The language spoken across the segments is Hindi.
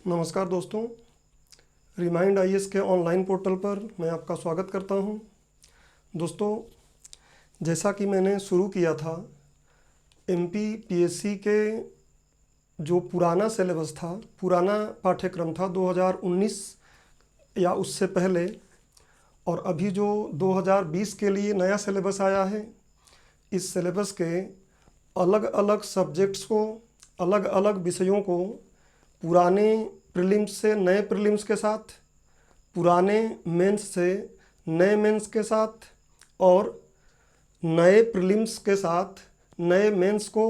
नमस्कार दोस्तों, रिमाइंड आईएएस के ऑनलाइन पोर्टल पर मैं आपका स्वागत करता हूं। दोस्तों, जैसा कि मैंने शुरू किया था, एमपीपीएससी के जो पुराना सिलेबस था, पुराना पाठ्यक्रम था 2019 या उससे पहले, और अभी जो 2020 के लिए नया सिलेबस आया है, इस सिलेबस के अलग अलग सब्जेक्ट्स को, अलग अलग विषयों को पुराने प्रीलिम्स से नए प्रीलिम्स के साथ, पुराने मेंस से नए मेंस के साथ और नए प्रीलिम्स के साथ नए मेंस को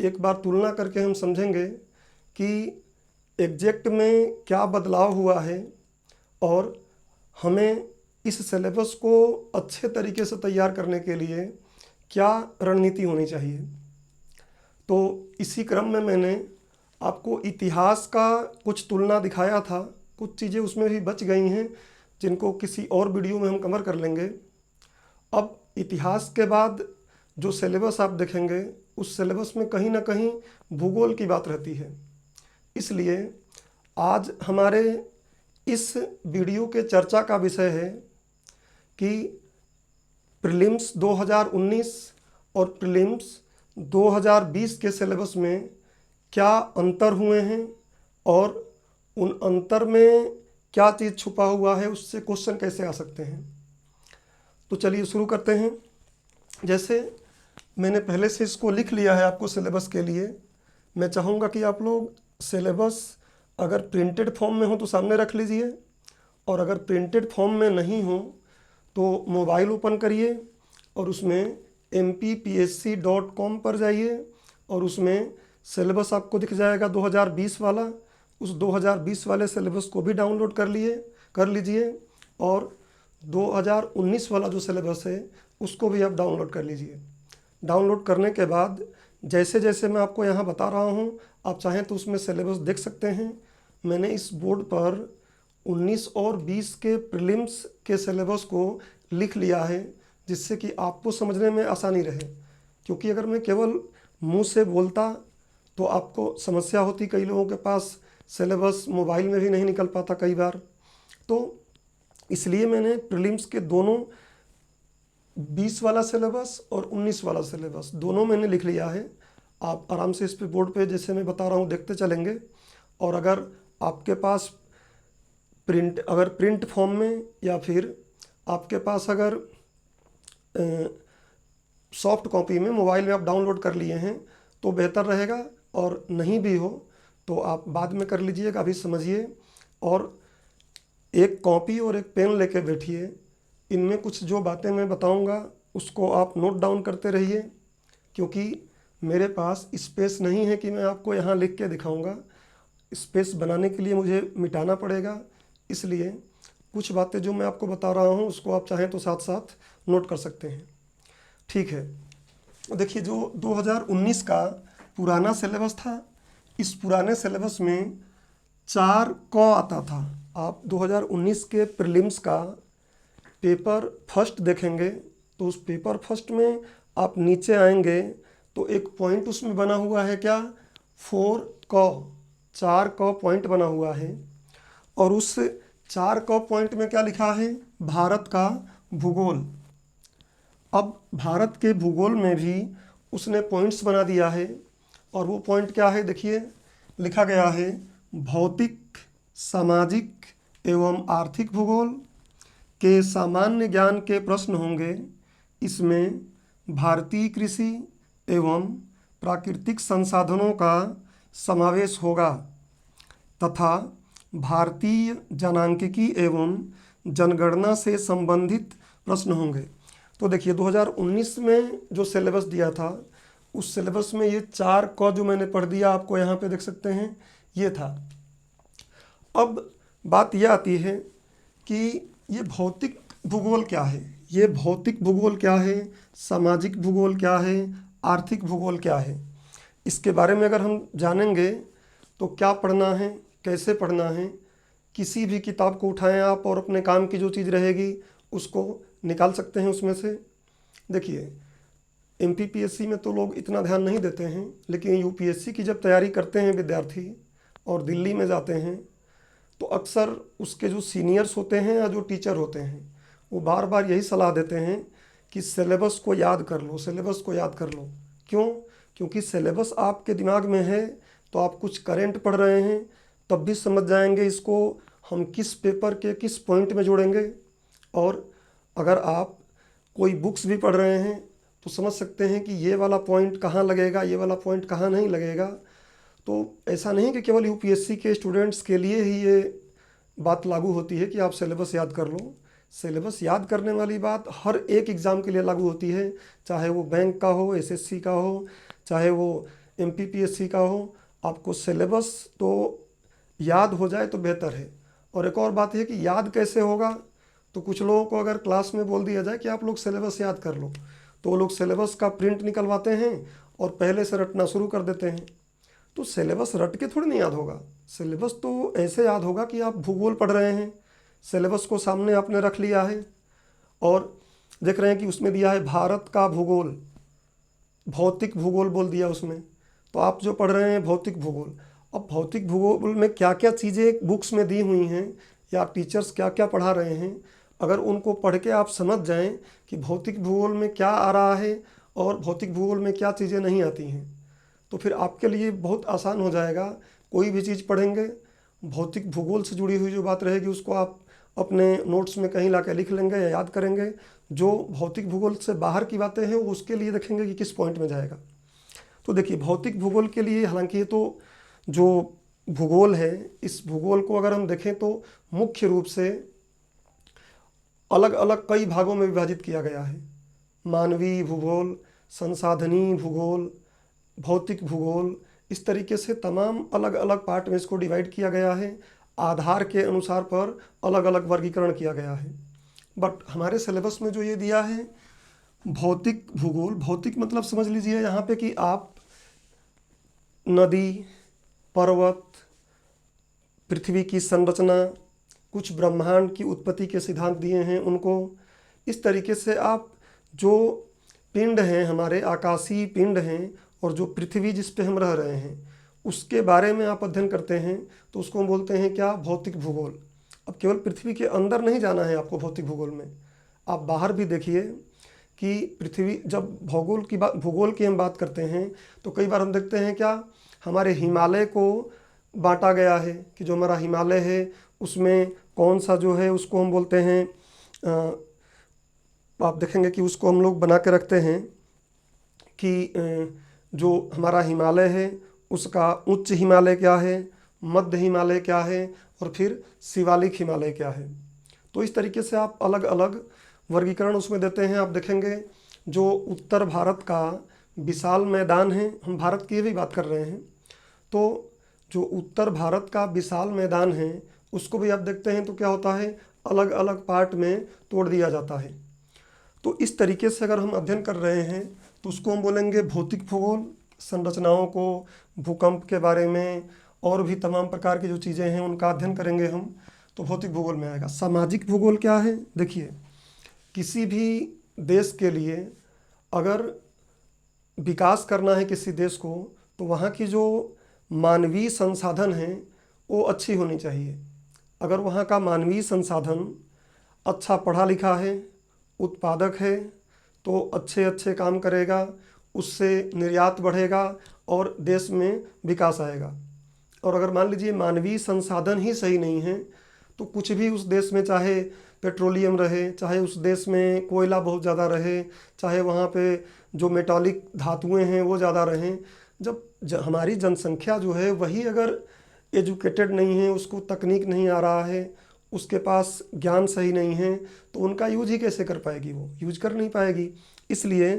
एक बार तुलना करके हम समझेंगे कि एग्जैक्ट में क्या बदलाव हुआ है और हमें इस सिलेबस को अच्छे तरीके से तैयार करने के लिए क्या रणनीति होनी चाहिए। तो इसी क्रम में मैंने आपको इतिहास का कुछ तुलना दिखाया था, कुछ चीज़ें उसमें भी बच गई हैं जिनको किसी और वीडियो में हम कवर कर लेंगे। अब इतिहास के बाद जो सिलेबस आप देखेंगे, उस सिलेबस में कहीं ना कहीं भूगोल की बात रहती है। इसलिए आज हमारे इस वीडियो के चर्चा का विषय है कि प्रीलिम्स 2019 और प्रीलिम्स 2020 के सिलेबस में क्या अंतर हुए हैं और उन अंतर में क्या चीज़ छुपा हुआ है, उससे क्वेश्चन कैसे आ सकते हैं। तो चलिए शुरू करते हैं। जैसे मैंने पहले से इसको लिख लिया है आपको सिलेबस के लिए, मैं चाहूँगा कि आप लोग सिलेबस अगर प्रिंटेड फॉर्म में हो तो सामने रख लीजिए, और अगर प्रिंटेड फॉर्म में नहीं हो तो मोबाइल ओपन करिए और उसमें mppsc.com पर जाइए और उसमें सिलेबस आपको दिख जाएगा 2020 वाला। उस 2020 वाले सिलेबस को भी डाउनलोड कर लीजिए और 2019 वाला जो सिलेबस है उसको भी आप डाउनलोड कर लीजिए। डाउनलोड करने के बाद जैसे जैसे मैं आपको यहाँ बता रहा हूँ, आप चाहें तो उसमें सिलेबस देख सकते हैं। मैंने इस बोर्ड पर 19 और 20 के प्रीलिम्स के सिलेबस को लिख लिया है, जिससे कि आपको समझने में आसानी रहे। क्योंकि अगर मैं केवल मुंह से बोलता तो आपको समस्या होती, कई लोगों के पास सिलेबस मोबाइल में भी नहीं निकल पाता कई बार। तो इसलिए मैंने प्रीलिम्स के दोनों 20 वाला सिलेबस और 19 वाला सिलेबस दोनों मैंने लिख लिया है। आप आराम से इस पे बोर्ड पे जैसे मैं बता रहा हूँ देखते चलेंगे। और अगर आपके पास प्रिंट फॉर्म में या फिर आपके पास अगर सॉफ्ट कॉपी में मोबाइल में आप डाउनलोड कर लिए हैं तो बेहतर रहेगा, और नहीं भी हो तो आप बाद में कर लीजिएगा। अभी समझिए और एक कॉपी और एक पेन लेके बैठिए। इनमें कुछ जो बातें मैं बताऊंगा उसको आप नोट डाउन करते रहिए, क्योंकि मेरे पास स्पेस नहीं है कि मैं आपको यहाँ लिख के दिखाऊंगा। स्पेस बनाने के लिए मुझे मिटाना पड़ेगा, इसलिए कुछ बातें जो मैं आपको बता रहा हूँ उसको आप चाहें तो साथ साथ नोट कर सकते हैं। ठीक है, देखिए जो 2019 का पुराना सिलेबस था, इस पुराने सिलेबस में 4 क आता था। आप 2019 के प्रीलिम्स का पेपर फर्स्ट देखेंगे तो उस पेपर फर्स्ट में आप नीचे आएंगे तो एक पॉइंट उसमें बना हुआ है, क्या, 4 क, 4 क पॉइंट बना हुआ है। और उस 4 क पॉइंट में क्या लिखा है, भारत का भूगोल। अब भारत के भूगोल में भी उसने पॉइंट्स बना दिया है, और वो पॉइंट क्या है, देखिए लिखा गया है, भौतिक, सामाजिक एवं आर्थिक भूगोल के सामान्य ज्ञान के प्रश्न होंगे। इसमें भारतीय कृषि एवं प्राकृतिक संसाधनों का समावेश होगा तथा भारतीय जनांकिकी एवं जनगणना से संबंधित प्रश्न होंगे। तो देखिए 2019 में जो सिलेबस दिया था, उस सिलेबस में ये 4 क जो मैंने पढ़ दिया आपको यहाँ पे देख सकते हैं, ये था। अब बात यह आती है कि ये भौतिक भूगोल क्या है, ये भौतिक भूगोल क्या है, सामाजिक भूगोल क्या है, आर्थिक भूगोल क्या है। इसके बारे में अगर हम जानेंगे तो क्या पढ़ना है, कैसे पढ़ना है। किसी भी किताब को उठाएं आप और अपने काम की जो चीज़ रहेगी उसको निकाल सकते हैं उसमें से। देखिए एमपीपीएससी में तो लोग इतना ध्यान नहीं देते हैं, लेकिन यूपीएससी की जब तैयारी करते हैं विद्यार्थी और दिल्ली में जाते हैं तो अक्सर उसके जो सीनियर्स होते हैं या जो टीचर होते हैं वो बार बार यही सलाह देते हैं कि सिलेबस को याद कर लो, सिलेबस को याद कर लो। क्यों? क्योंकि सिलेबस आपके दिमाग में है तो आप कुछ करेंट पढ़ रहे हैं तब भी समझ जाएंगे इसको हम किस पेपर के किस पॉइंट में जोड़ेंगे। और अगर आप कोई बुक्स भी पढ़ रहे हैं तो समझ सकते हैं कि ये वाला पॉइंट कहाँ लगेगा, ये वाला पॉइंट कहाँ नहीं लगेगा। तो ऐसा नहीं कि केवल यूपीएससी के स्टूडेंट्स के लिए ही ये बात लागू होती है कि आप सिलेबस याद कर लो। सिलेबस याद करने वाली बात हर एक एग्ज़ाम के लिए लागू होती है, चाहे वो बैंक का हो, एसएससी का हो, चाहे वो एमपीपीएससी का हो। आपको सिलेबस तो याद हो जाए तो बेहतर है। और एक और बात है कि याद कैसे होगा, तो कुछ लोगों को अगर क्लास में बोल दिया जाए कि आप लोग सिलेबस याद कर लो तो वो लोग सिलेबस का प्रिंट निकलवाते हैं और पहले से रटना शुरू कर देते हैं। तो सिलेबस रट के थोड़ी नहीं याद होगा। सिलेबस तो ऐसे याद होगा कि आप भूगोल पढ़ रहे हैं, सिलेबस को सामने आपने रख लिया है और देख रहे हैं कि उसमें दिया है भारत का भूगोल, भौतिक भूगोल बोल दिया उसमें, तो आप जो पढ़ रहे हैं भौतिक भूगोल। अब भौतिक भूगोल में क्या क्या चीज़ें बुक्स में दी हुई हैं या टीचर्स क्या क्या पढ़ा रहे हैं, अगर उनको पढ़ के आप समझ जाएं कि भौतिक भूगोल में क्या आ रहा है और भौतिक भूगोल में क्या चीज़ें नहीं आती हैं, तो फिर आपके लिए बहुत आसान हो जाएगा। कोई भी चीज़ पढ़ेंगे, भौतिक भूगोल से जुड़ी हुई जो बात रहेगी उसको आप अपने नोट्स में कहीं ला के लिख लेंगे या याद करेंगे। जो भौतिक भूगोल से बाहर की बातें हैं वो उसके लिए देखेंगे कि किस पॉइंट में जाएगा। तो देखिए भौतिक भूगोल के लिए हालांकि ये तो जो भूगोल है, इस भूगोल को अगर हम देखें तो मुख्य रूप से अलग अलग कई भागों में विभाजित किया गया है। मानवीय भूगोल, संसाधनीय भूगोल, भौतिक भूगोल, इस तरीके से तमाम अलग अलग पार्ट में इसको डिवाइड किया गया है। आधार के अनुसार पर अलग अलग वर्गीकरण किया गया है। बट हमारे सिलेबस में जो ये दिया है भौतिक भूगोल, भौतिक मतलब समझ लीजिए यहाँ पे कि आप नदी, पर्वत, पृथ्वी की संरचना, कुछ ब्रह्मांड की उत्पत्ति के सिद्धांत दिए हैं उनको। इस तरीके से आप जो पिंड हैं, हमारे आकाशीय पिंड हैं और जो पृथ्वी जिस पे हम रह रहे हैं उसके बारे में आप अध्ययन करते हैं तो उसको हम बोलते हैं क्या, भौतिक भूगोल। अब केवल पृथ्वी के अंदर नहीं जाना है आपको भौतिक भूगोल में, आप बाहर भी देखिए कि पृथ्वी, जब भूगोल की हम बात करते हैं तो कई बार हम देखते हैं क्या, हमारे हिमालय को बांटा गया है कि जो हमारा हिमालय है उसमें कौन सा जो है उसको हम बोलते हैं, आप देखेंगे कि उसको हम लोग बना के रखते हैं कि जो हमारा हिमालय है उसका उच्च हिमालय क्या है, मध्य हिमालय क्या है और फिर शिवालिक हिमालय क्या है। तो इस तरीके से आप अलग अलग वर्गीकरण उसमें देते हैं। आप देखेंगे जो उत्तर भारत का विशाल मैदान है, हम भारत की भी बात कर रहे हैं, तो जो उत्तर भारत का विशाल मैदान है उसको भी आप देखते हैं तो क्या होता है, अलग अलग पार्ट में तोड़ दिया जाता है। तो इस तरीके से अगर हम अध्ययन कर रहे हैं तो उसको हम बोलेंगे भौतिक भूगोल। संरचनाओं को, भूकंप के बारे में और भी तमाम प्रकार की जो चीज़ें हैं उनका अध्ययन करेंगे हम, तो भौतिक भूगोल में आएगा। सामाजिक भूगोल क्या है, देखिए किसी भी देश के लिए अगर विकास करना है किसी देश को तो वहाँ की जो मानवीय संसाधन हैं वो अच्छी होनी चाहिए। अगर वहाँ का मानवीय संसाधन अच्छा पढ़ा लिखा है, उत्पादक है, तो अच्छे अच्छे काम करेगा, उससे निर्यात बढ़ेगा और देश में विकास आएगा। और अगर मान लीजिए मानवीय संसाधन ही सही नहीं है तो कुछ भी उस देश में, चाहे पेट्रोलियम रहे, चाहे उस देश में कोयला बहुत ज़्यादा रहे, चाहे वहाँ पे जो मेटालिक धातुएं हैं वो ज़्यादा रहें, जब हमारी जनसंख्या जो है वही अगर एजुकेटेड नहीं है, उसको तकनीक नहीं आ रहा है, उसके पास ज्ञान सही नहीं है, तो उनका यूज ही कैसे कर पाएगी, वो यूज कर नहीं पाएगी। इसलिए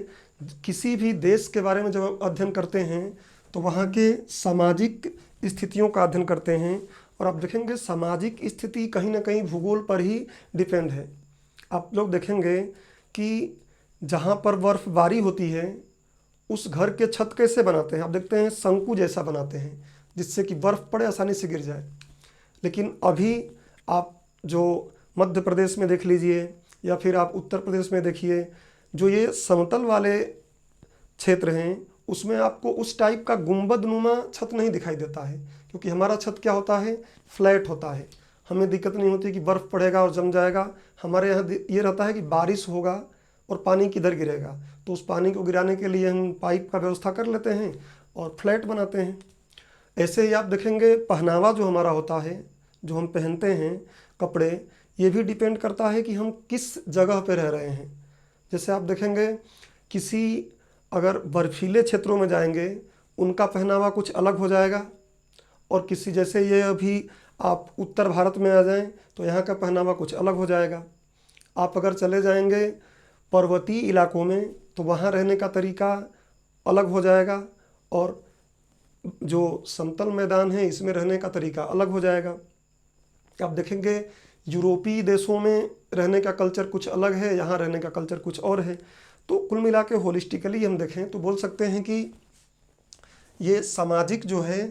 किसी भी देश के बारे में जब आप अध्ययन करते हैं तो वहाँ के सामाजिक स्थितियों का अध्ययन करते हैं। और आप देखेंगे सामाजिक स्थिति कहीं ना कहीं भूगोल पर ही डिपेंड है। आप लोग देखेंगे कि जहाँ पर बर्फबारी होती है उस घर के छत कैसे बनाते हैं, आप देखते हैं शंकु जैसा बनाते हैं जिससे कि बर्फ़ पड़े आसानी से गिर जाए। लेकिन अभी आप जो मध्य प्रदेश में देख लीजिए या फिर आप उत्तर प्रदेश में देखिए, जो ये समतल वाले क्षेत्र हैं उसमें आपको उस टाइप का गुंबद नुमा छत नहीं दिखाई देता है, क्योंकि हमारा छत क्या होता है, फ्लैट होता है। हमें दिक्कत नहीं होती कि बर्फ़ पड़ेगा और जम जाएगा। हमारे यहाँ ये रहता है कि बारिश होगा और पानी किधर गिरेगा, तो उस पानी को गिराने के लिए हम पाइप का व्यवस्था कर लेते हैं और फ्लैट बनाते हैं। ऐसे ही आप देखेंगे पहनावा जो हमारा होता है, जो हम पहनते हैं कपड़े, ये भी डिपेंड करता है कि हम किस जगह पे रह रहे हैं। जैसे आप देखेंगे किसी अगर बर्फीले क्षेत्रों में जाएंगे, उनका पहनावा कुछ अलग हो जाएगा, और किसी जैसे ये अभी आप उत्तर भारत में आ जाएं तो यहाँ का पहनावा कुछ अलग हो जाएगा। आप अगर चले जाएंगे पर्वतीय इलाकों में तो वहाँ रहने का तरीका अलग हो जाएगा, और जो समतल मैदान है इसमें रहने का तरीका अलग हो जाएगा। आप देखेंगे यूरोपीय देशों में रहने का कल्चर कुछ अलग है, यहाँ रहने का कल्चर कुछ और है। तो कुल मिला के होलिस्टिकली हम देखें तो बोल सकते हैं कि ये सामाजिक जो है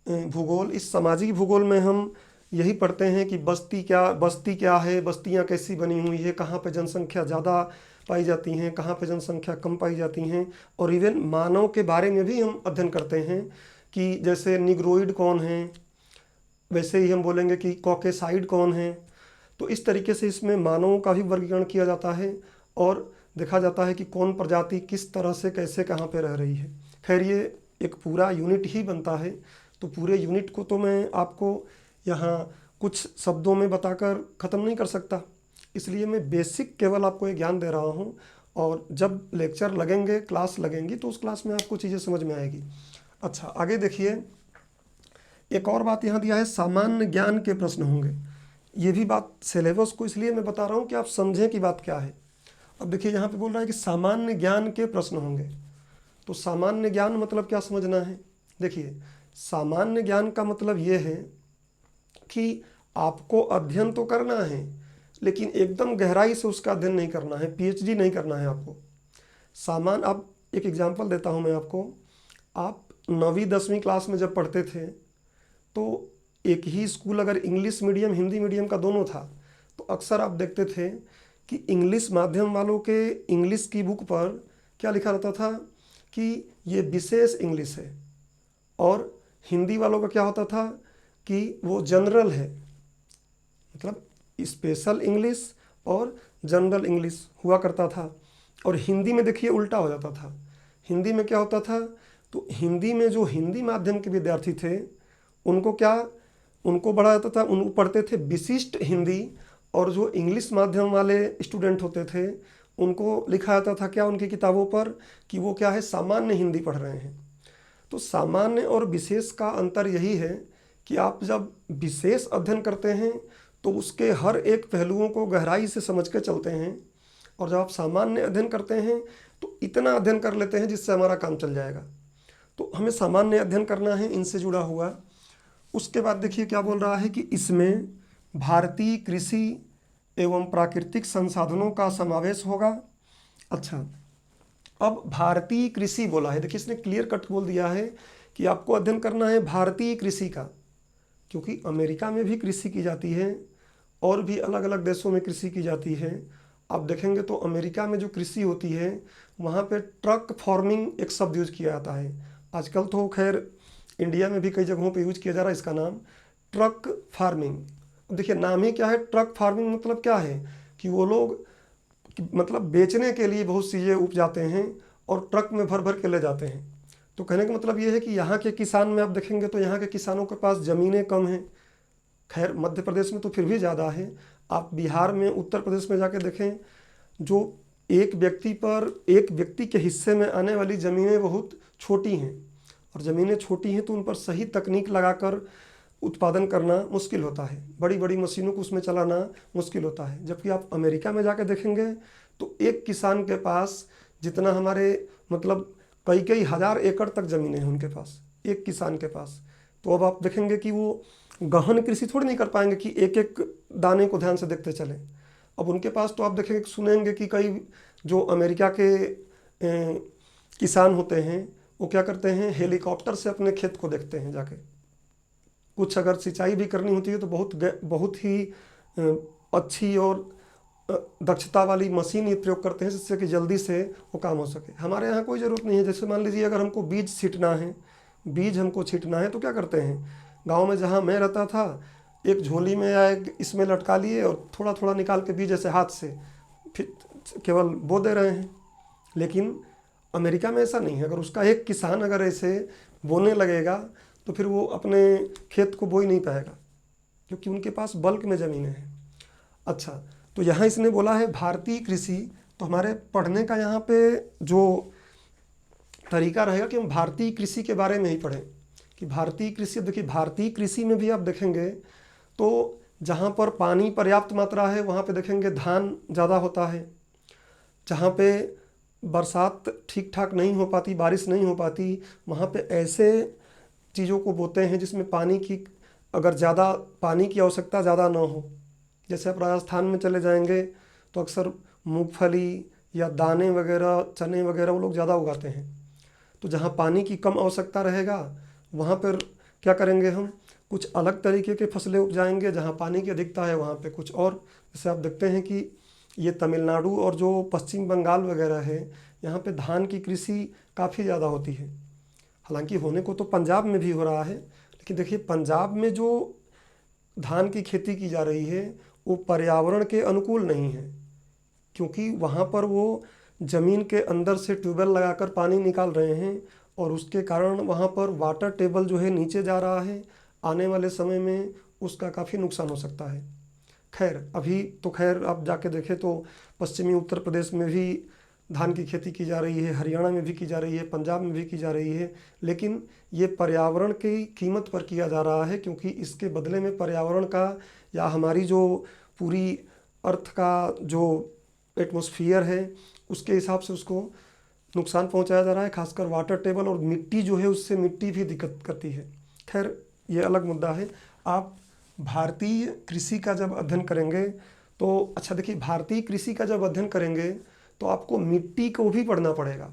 भूगोल, इस सामाजिक भूगोल में हम यही पढ़ते हैं कि बस्ती क्या है, बस्तियाँ कैसी बनी हुई है, कहाँ पे जनसंख्या ज़्यादा पाई जाती हैं, कहाँ पे जनसंख्या कम पाई जाती हैं। और इवन मानव के बारे में भी हम अध्ययन करते हैं कि जैसे निग्रोइड कौन है, वैसे ही हम बोलेंगे कि कॉकेसाइड कौन है। तो इस तरीके से इसमें मानवों का भी वर्गीकरण किया जाता है और देखा जाता है कि कौन प्रजाति किस तरह से कैसे कहाँ पे रह रही है। खैर ये एक पूरा यूनिट ही बनता है, तो पूरे यूनिट को तो मैं आपको यहाँ कुछ शब्दों में बताकर ख़त्म नहीं कर सकता, इसलिए मैं बेसिक केवल आपको ये ज्ञान दे रहा हूँ। और जब लेक्चर लगेंगे, क्लास लगेंगी, तो उस क्लास में आपको चीज़ें समझ में आएगी। अच्छा, आगे देखिए, एक और बात यहाँ दिया है, सामान्य ज्ञान के प्रश्न होंगे। ये भी बात सिलेबस को इसलिए मैं बता रहा हूँ कि आप समझें कि बात क्या है। अब देखिए यहाँ पे बोल रहा है कि सामान्य ज्ञान के प्रश्न होंगे। तो सामान्य ज्ञान मतलब क्या समझना है? देखिए, सामान्य ज्ञान का मतलब ये है कि आपको अध्ययन तो करना है, लेकिन एकदम गहराई से उसका अध्ययन नहीं करना है, पीएचडी नहीं करना है आपको। अब एक एग्जांपल देता हूँ मैं आपको। आप 9वीं 10वीं क्लास में जब पढ़ते थे तो एक ही स्कूल अगर इंग्लिश मीडियम हिंदी मीडियम का दोनों था, तो अक्सर आप देखते थे कि इंग्लिश माध्यम वालों के इंग्लिश की बुक पर क्या लिखा रहता था कि ये विशेष इंग्लिश है, और हिंदी वालों का क्या होता था कि वो जनरल है, मतलब स्पेशल इंग्लिश और जनरल इंग्लिश हुआ करता था। और हिंदी में देखिए उल्टा हो जाता था। हिंदी में क्या होता था, तो हिंदी में जो हिंदी माध्यम के विद्यार्थी थे उनको बढ़ा जाता था, उनको पढ़ते थे विशिष्ट हिंदी, और जो इंग्लिश माध्यम वाले स्टूडेंट होते थे उनको लिखा जाता था क्या उनकी किताबों पर कि वो क्या है, सामान्य हिंदी पढ़ रहे हैं। तो सामान्य और विशेष का अंतर यही है कि आप जब विशेष अध्ययन करते हैं तो उसके हर एक पहलुओं को गहराई से समझ के चलते हैं, और जब आप सामान्य अध्ययन करते हैं तो इतना अध्ययन कर लेते हैं जिससे हमारा काम चल जाएगा। तो हमें सामान्य अध्ययन करना है, इनसे जुड़ा हुआ। उसके बाद देखिए क्या बोल रहा है कि इसमें भारतीय कृषि एवं प्राकृतिक संसाधनों का समावेश होगा। अच्छा, अब भारतीय कृषि बोला है, देखिए इसने क्लियर कट बोल दिया है कि आपको अध्ययन करना है भारतीय कृषि का, क्योंकि अमेरिका में भी कृषि की जाती है और भी अलग अलग देशों में कृषि की जाती है। आप देखेंगे तो अमेरिका में जो कृषि होती है वहाँ पे ट्रक फार्मिंग एक शब्द यूज किया जाता है। आजकल तो खैर इंडिया में भी कई जगहों पे यूज किया जा रहा है इसका नाम ट्रक फार्मिंग। देखिए नाम ही क्या है, ट्रक फार्मिंग मतलब क्या है कि वो लोग मतलब बेचने के लिए बहुत चीज़ें उपजाते हैं और ट्रक में भर भर के ले जाते हैं। तो कहने का मतलब ये है कि यहाँ के किसान में आप देखेंगे तो यहाँ के किसानों के पास ज़मीनें कम हैं। खैर मध्य प्रदेश में तो फिर भी ज़्यादा है। आप बिहार में, उत्तर प्रदेश में जाके देखें, जो एक व्यक्ति के हिस्से में आने वाली ज़मीनें बहुत छोटी हैं, और ज़मीनें छोटी हैं तो उन पर सही तकनीक लगाकर उत्पादन करना मुश्किल होता है, बड़ी बड़ी मशीनों को उसमें चलाना मुश्किल होता है। जबकि आप अमेरिका में जाके देखेंगे तो एक किसान के पास जितना हमारे मतलब कई कई हज़ार एकड़ तक ज़मीनें हैं उनके पास, एक किसान के पास। तो अब आप देखेंगे कि वो गहन कृषि थोड़ी नहीं कर पाएंगे कि एक एक दाने को ध्यान से देखते चले। अब उनके पास तो आप देखेंगे, सुनेंगे कि कई जो अमेरिका के किसान होते हैं वो क्या करते हैं, हेलीकॉप्टर से अपने खेत को देखते हैं जाके। कुछ अगर सिंचाई भी करनी होती है तो बहुत ही अच्छी और दक्षता वाली मशीन ये प्रयोग करते हैं जिससे कि जल्दी से वो काम हो सके। हमारे यहाँ कोई ज़रूरत नहीं है। जैसे मान लीजिए अगर हमको बीज हमको छींटना है तो क्या करते हैं, गांव में जहाँ मैं रहता था एक झोली में या एक इसमें लटका लिए और थोड़ा थोड़ा निकाल के बीज ऐसे हाथ से फिर केवल बो दे रहे हैं। लेकिन अमेरिका में ऐसा नहीं है। अगर उसका एक किसान अगर ऐसे बोने लगेगा तो फिर वो अपने खेत को बो ही नहीं पाएगा, क्योंकि उनके पास बल्क में ज़मीनें हैं। अच्छा, तो यहाँ इसने बोला है भारतीय कृषि, तो हमारे पढ़ने का यहाँ पे जो तरीका रहेगा कि हम भारतीय कृषि के बारे में ही पढ़ें कि भारतीय कृषि। देखिए, भारतीय कृषि में भी आप देखेंगे तो जहाँ पर पानी पर्याप्त मात्रा है वहाँ पे देखेंगे धान ज़्यादा होता है। जहाँ पे बरसात ठीक ठाक नहीं हो पाती, बारिश नहीं हो पाती, वहाँ पे ऐसे चीज़ों को बोते हैं जिसमें पानी की, अगर ज़्यादा पानी की आवश्यकता ज़्यादा ना हो। जैसे आप राजस्थान में चले जाएंगे तो अक्सर मूंगफली या दाने वगैरह, चने वगैरह वो लोग ज़्यादा उगाते हैं। तो जहाँ पानी की कम आवश्यकता रहेगा वहाँ पर क्या करेंगे, हम कुछ अलग तरीके के फसलें उपजाएंगे। जहाँ पानी की अधिकता है वहाँ पे कुछ और। जैसे आप देखते हैं कि ये तमिलनाडु और जो पश्चिम बंगाल वगैरह है, यहाँ पे धान की कृषि काफ़ी ज़्यादा होती है। हालांकि होने को तो पंजाब में भी हो रहा है, लेकिन देखिए पंजाब में जो धान की खेती की जा रही है वो पर्यावरण के अनुकूल नहीं है, क्योंकि वहाँ पर वो ज़मीन के अंदर से ट्यूबवेल लगाकर पानी निकाल रहे हैं और उसके कारण वहाँ पर वाटर टेबल जो है नीचे जा रहा है। आने वाले समय में उसका काफ़ी नुकसान हो सकता है। खैर, अभी तो खैर आप जाके देखें तो पश्चिमी उत्तर प्रदेश में भी धान की खेती की जा रही है, हरियाणा में भी की जा रही है, पंजाब में भी की जा रही है। लेकिन ये पर्यावरण की कीमत पर किया जा रहा है, क्योंकि इसके बदले में पर्यावरण का या हमारी जो पूरी अर्थ का जो एटमॉस्फेयर है उसके हिसाब से उसको नुकसान पहुंचाया जा रहा है। खासकर वाटर टेबल और मिट्टी जो है, उससे मिट्टी भी दिक्कत करती है। खैर, ये अलग मुद्दा है। आप भारतीय कृषि का जब अध्ययन करेंगे तो अच्छा देखिए, भारतीय कृषि का जब अध्ययन करेंगे तो आपको मिट्टी को भी पढ़ना पड़ेगा,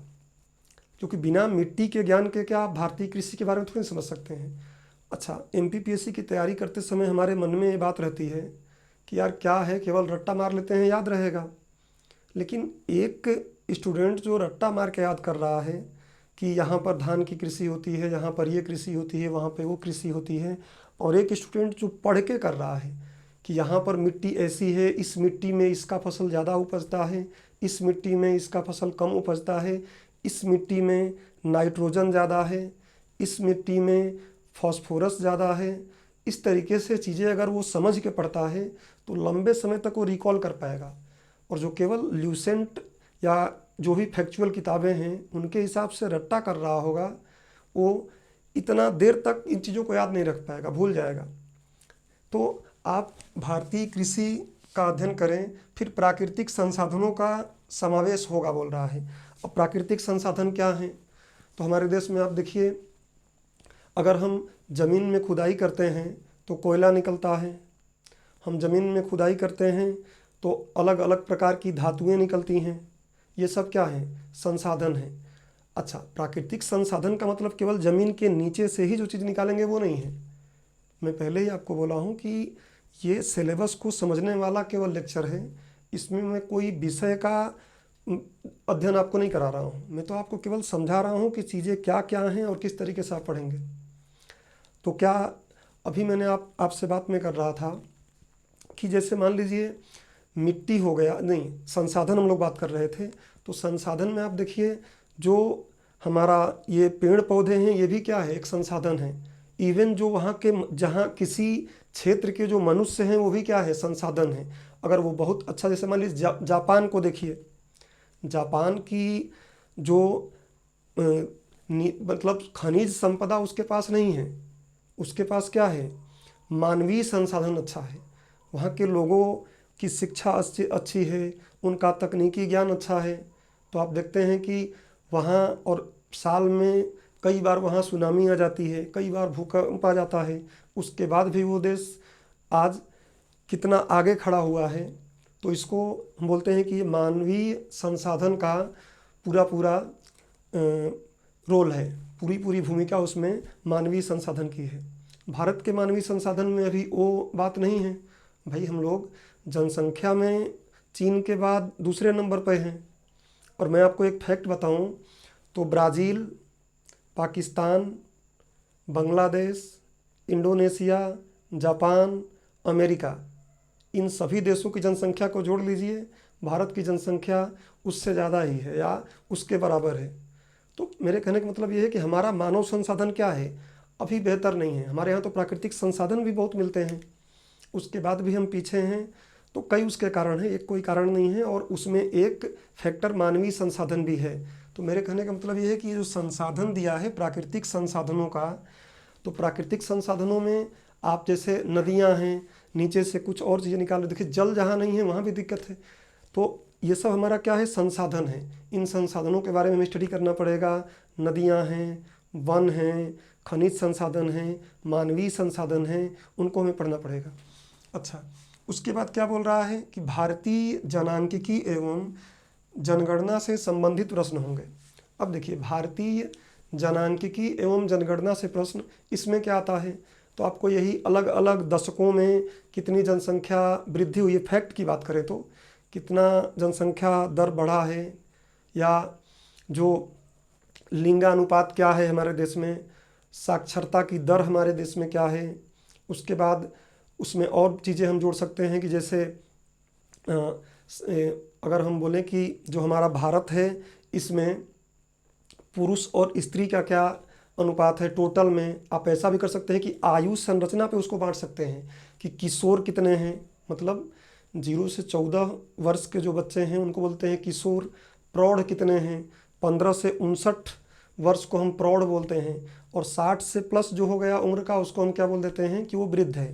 क्योंकि बिना मिट्टी के ज्ञान के क्या आप भारतीय कृषि के बारे में थोड़ी नहीं समझ सकते हैं। अच्छा, एमपीपीएससी की तैयारी करते समय हमारे मन में ये बात रहती है कि यार क्या है, केवल रट्टा मार लेते हैं, याद रहेगा। लेकिन एक स्टूडेंट जो रट्टा मार के याद कर रहा है कि यहाँ पर धान की कृषि होती है, यहाँ पर ये कृषि होती है, वहाँ पे वो कृषि होती है, और एक स्टूडेंट जो पढ़ के कर रहा है कि यहाँ पर मिट्टी ऐसी है, इस मिट्टी में इसका फसल ज़्यादा उपजता है, इस मिट्टी में इसका फसल कम उपजता है, इस मिट्टी में नाइट्रोजन ज़्यादा है, इस मिट्टी में फॉस्फोरस ज़्यादा है। इस तरीके से चीज़ें अगर वो समझ के पढ़ता है तो लंबे समय तक वो रिकॉल कर पाएगा। और जो केवल ल्यूसेंट या जो भी फैक्चुअल किताबें हैं उनके हिसाब से रट्टा कर रहा होगा, वो इतना देर तक इन चीज़ों को याद नहीं रख पाएगा, भूल जाएगा। तो आप भारतीय कृषि का अध्ययन करें, फिर प्राकृतिक संसाधनों का समावेश होगा बोल रहा है। अब प्राकृतिक संसाधन क्या हैं, तो हमारे देश में आप देखिए, अगर हम ज़मीन में खुदाई करते हैं तो कोयला निकलता है, हम ज़मीन में खुदाई करते हैं तो अलग अलग प्रकार की धातुएं निकलती हैं। ये सब क्या है, संसाधन है। अच्छा, प्राकृतिक संसाधन का मतलब केवल ज़मीन के नीचे से ही जो चीज़ निकालेंगे वो नहीं है। मैं पहले ही आपको बोला हूँ कि ये सिलेबस को समझने वाला केवल लेक्चर है, इसमें मैं कोई विषय का अध्ययन आपको नहीं करा रहा हूँ। मैं तो आपको केवल समझा रहा हूँ कि चीज़ें क्या क्या हैं और किस तरीके से आप पढ़ेंगे। तो क्या अभी मैंने आपसे बात में कर रहा था कि जैसे मान लीजिए मिट्टी हो गया, नहीं, संसाधन हम लोग बात कर रहे थे। तो संसाधन में आप देखिए, जो हमारा ये पेड़ पौधे हैं ये भी क्या है, एक संसाधन है। इवन जो वहाँ के, जहाँ किसी क्षेत्र के जो मनुष्य हैं वो भी क्या है, संसाधन है। अगर वो बहुत अच्छा, जैसे मान लीजिए जापान को देखिए, जापान की जो मतलब खनिज संपदा उसके पास नहीं है, उसके पास क्या है, मानवीय संसाधन अच्छा है। वहाँ के लोगों की शिक्षा अच्छी है, उनका तकनीकी ज्ञान अच्छा है। तो आप देखते हैं कि वहाँ, और साल में कई बार वहाँ सुनामी आ जाती है, कई बार भूकंप आ जाता है, उसके बाद भी वो देश आज कितना आगे खड़ा हुआ है। तो इसको हम बोलते हैं कि ये मानवीय संसाधन का पूरा पूरा रोल है, पूरी पूरी भूमिका उसमें मानवीय संसाधन की है। भारत के मानवीय संसाधन में अभी वो बात नहीं है भाई। हम लोग जनसंख्या में चीन के बाद दूसरे नंबर पर हैं। और मैं आपको एक फैक्ट बताऊं तो Brazil, Pakistan, Bangladesh, Indonesia, Japan, America, इन सभी देशों की जनसंख्या को जोड़ लीजिए, भारत की जनसंख्या उससे ज़्यादा ही है या उसके बराबर है। तो मेरे कहने का मतलब ये है कि हमारा मानव संसाधन क्या है, अभी बेहतर नहीं है। हमारे यहाँ तो प्राकृतिक संसाधन भी बहुत मिलते हैं, उसके बाद भी हम पीछे हैं। तो कई उसके कारण हैं, एक कोई कारण नहीं है, और उसमें एक फैक्टर मानवीय संसाधन भी है। तो मेरे कहने का मतलब ये है कि ये जो संसाधन दिया है प्राकृतिक संसाधनों का, तो प्राकृतिक संसाधनों में आप जैसे नदियाँ हैं, नीचे से कुछ और चीज़ें निकाल, देखिए जल जहाँ नहीं है वहाँ भी दिक्कत है। तो ये सब हमारा क्या है, संसाधन है। इन संसाधनों के बारे में हमें स्टडी करना पड़ेगा। नदियाँ हैं, वन हैं, खनिज संसाधन हैं, मानवीय संसाधन हैं, उनको हमें पढ़ना पड़ेगा। अच्छा, उसके बाद क्या बोल रहा है कि भारतीय जनांकिकी एवं जनगणना से संबंधित प्रश्न होंगे। अब देखिए, भारतीय जनांकिकी एवं जनगणना से प्रश्न, इसमें क्या आता है, तो आपको यही अलग अलग दशकों में कितनी जनसंख्या वृद्धि हुई है, फैक्ट की बात करें तो कितना जनसंख्या दर बढ़ा है, या जो लिंगानुपात क्या है हमारे देश में, साक्षरता की दर हमारे देश में क्या है। उसके बाद उसमें और चीज़ें हम जोड़ सकते हैं कि जैसे अगर हम बोलें कि जो हमारा भारत है, इसमें पुरुष और स्त्री का क्या अनुपात है टोटल में। आप ऐसा भी कर सकते हैं कि आयु संरचना पे उसको बांट सकते हैं कि किशोर कितने हैं, मतलब 0 से 14 वर्ष के जो बच्चे हैं उनको बोलते हैं किशोर। प्रौढ़ कितने हैं, 15 से 59 वर्ष को हम प्रौढ़ बोलते हैं, और 60 से प्लस जो हो गया उम्र का, उसको हम क्या बोल देते हैं कि वो वृद्ध है।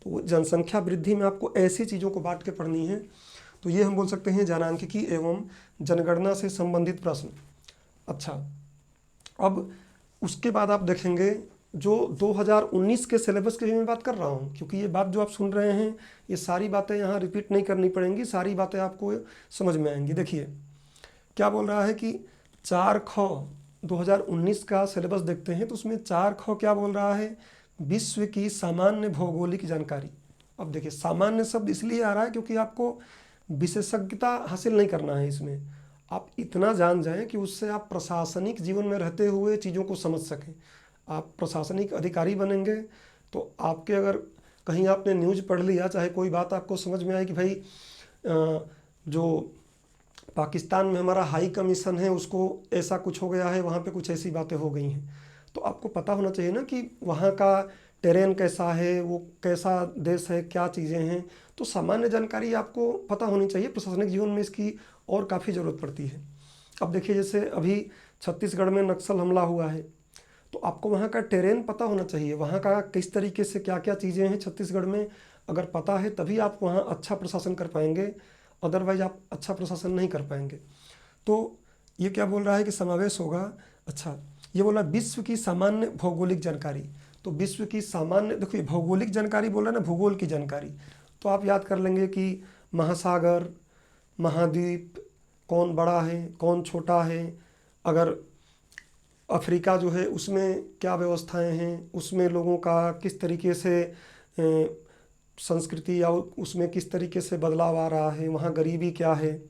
तो जनसंख्या वृद्धि में आपको ऐसी चीज़ों को बांट के पढ़नी है। तो ये हम बोल सकते हैं जनांकिकी एवं जनगणना से संबंधित प्रश्न। अच्छा, अब उसके बाद आप देखेंगे जो 2019 के सिलेबस की भी मैं बात कर रहा हूँ, क्योंकि ये बात जो आप सुन रहे हैं ये सारी बातें यहाँ रिपीट नहीं करनी पड़ेंगी, सारी बातें आपको समझ में आएंगी। देखिए क्या बोल रहा है कि 4ख 2019 का सिलेबस देखते हैं, तो उसमें 4ख क्या बोल रहा है, विश्व की सामान्य भौगोलिक जानकारी। अब देखिए, सामान्य शब्द इसलिए आ रहा है क्योंकि आपको विशेषज्ञता हासिल नहीं करना है इसमें। आप इतना जान जाएं कि उससे आप प्रशासनिक जीवन में रहते हुए चीज़ों को समझ सकें। आप प्रशासनिक अधिकारी बनेंगे तो आपके, अगर कहीं आपने न्यूज़ पढ़ लिया, चाहे कोई बात आपको समझ में आए कि भाई जो पाकिस्तान में हमारा हाई कमीशन है उसको ऐसा कुछ हो गया है, वहाँ पे कुछ ऐसी बातें हो गई हैं, तो आपको पता होना चाहिए ना कि वहाँ का टेरेन कैसा है, वो कैसा देश है, क्या चीज़ें हैं। तो सामान्य जानकारी आपको पता होनी चाहिए। प्रशासनिक जीवन में इसकी और काफ़ी ज़रूरत पड़ती है। अब देखिए, जैसे अभी छत्तीसगढ़ में नक्सल हमला हुआ है, तो आपको वहाँ का टेरेन पता होना चाहिए, वहाँ का किस तरीके से क्या क्या चीज़ें हैं छत्तीसगढ़ में। अगर पता है तभी आप वहाँ अच्छा प्रशासन कर पाएंगे, अदरवाइज आप अच्छा प्रशासन नहीं कर पाएंगे। तो ये क्या बोल रहा है कि समावेश होगा। अच्छा, ये बोला विश्व की सामान्य भौगोलिक जानकारी। तो विश्व की सामान्य, देखिए भौगोलिक जानकारी बोल रहा है ना, भूगोल की जानकारी। तो आप याद कर लेंगे कि महासागर, महाद्वीप, कौन बड़ा है कौन छोटा है, अगर अफ्रीका जो है उसमें क्या व्यवस्थाएं हैं, उसमें लोगों का किस तरीके से संस्कृति या उसमें किस तरीके से बदलाव आ रहा है, वहाँ गरीबी क्या है।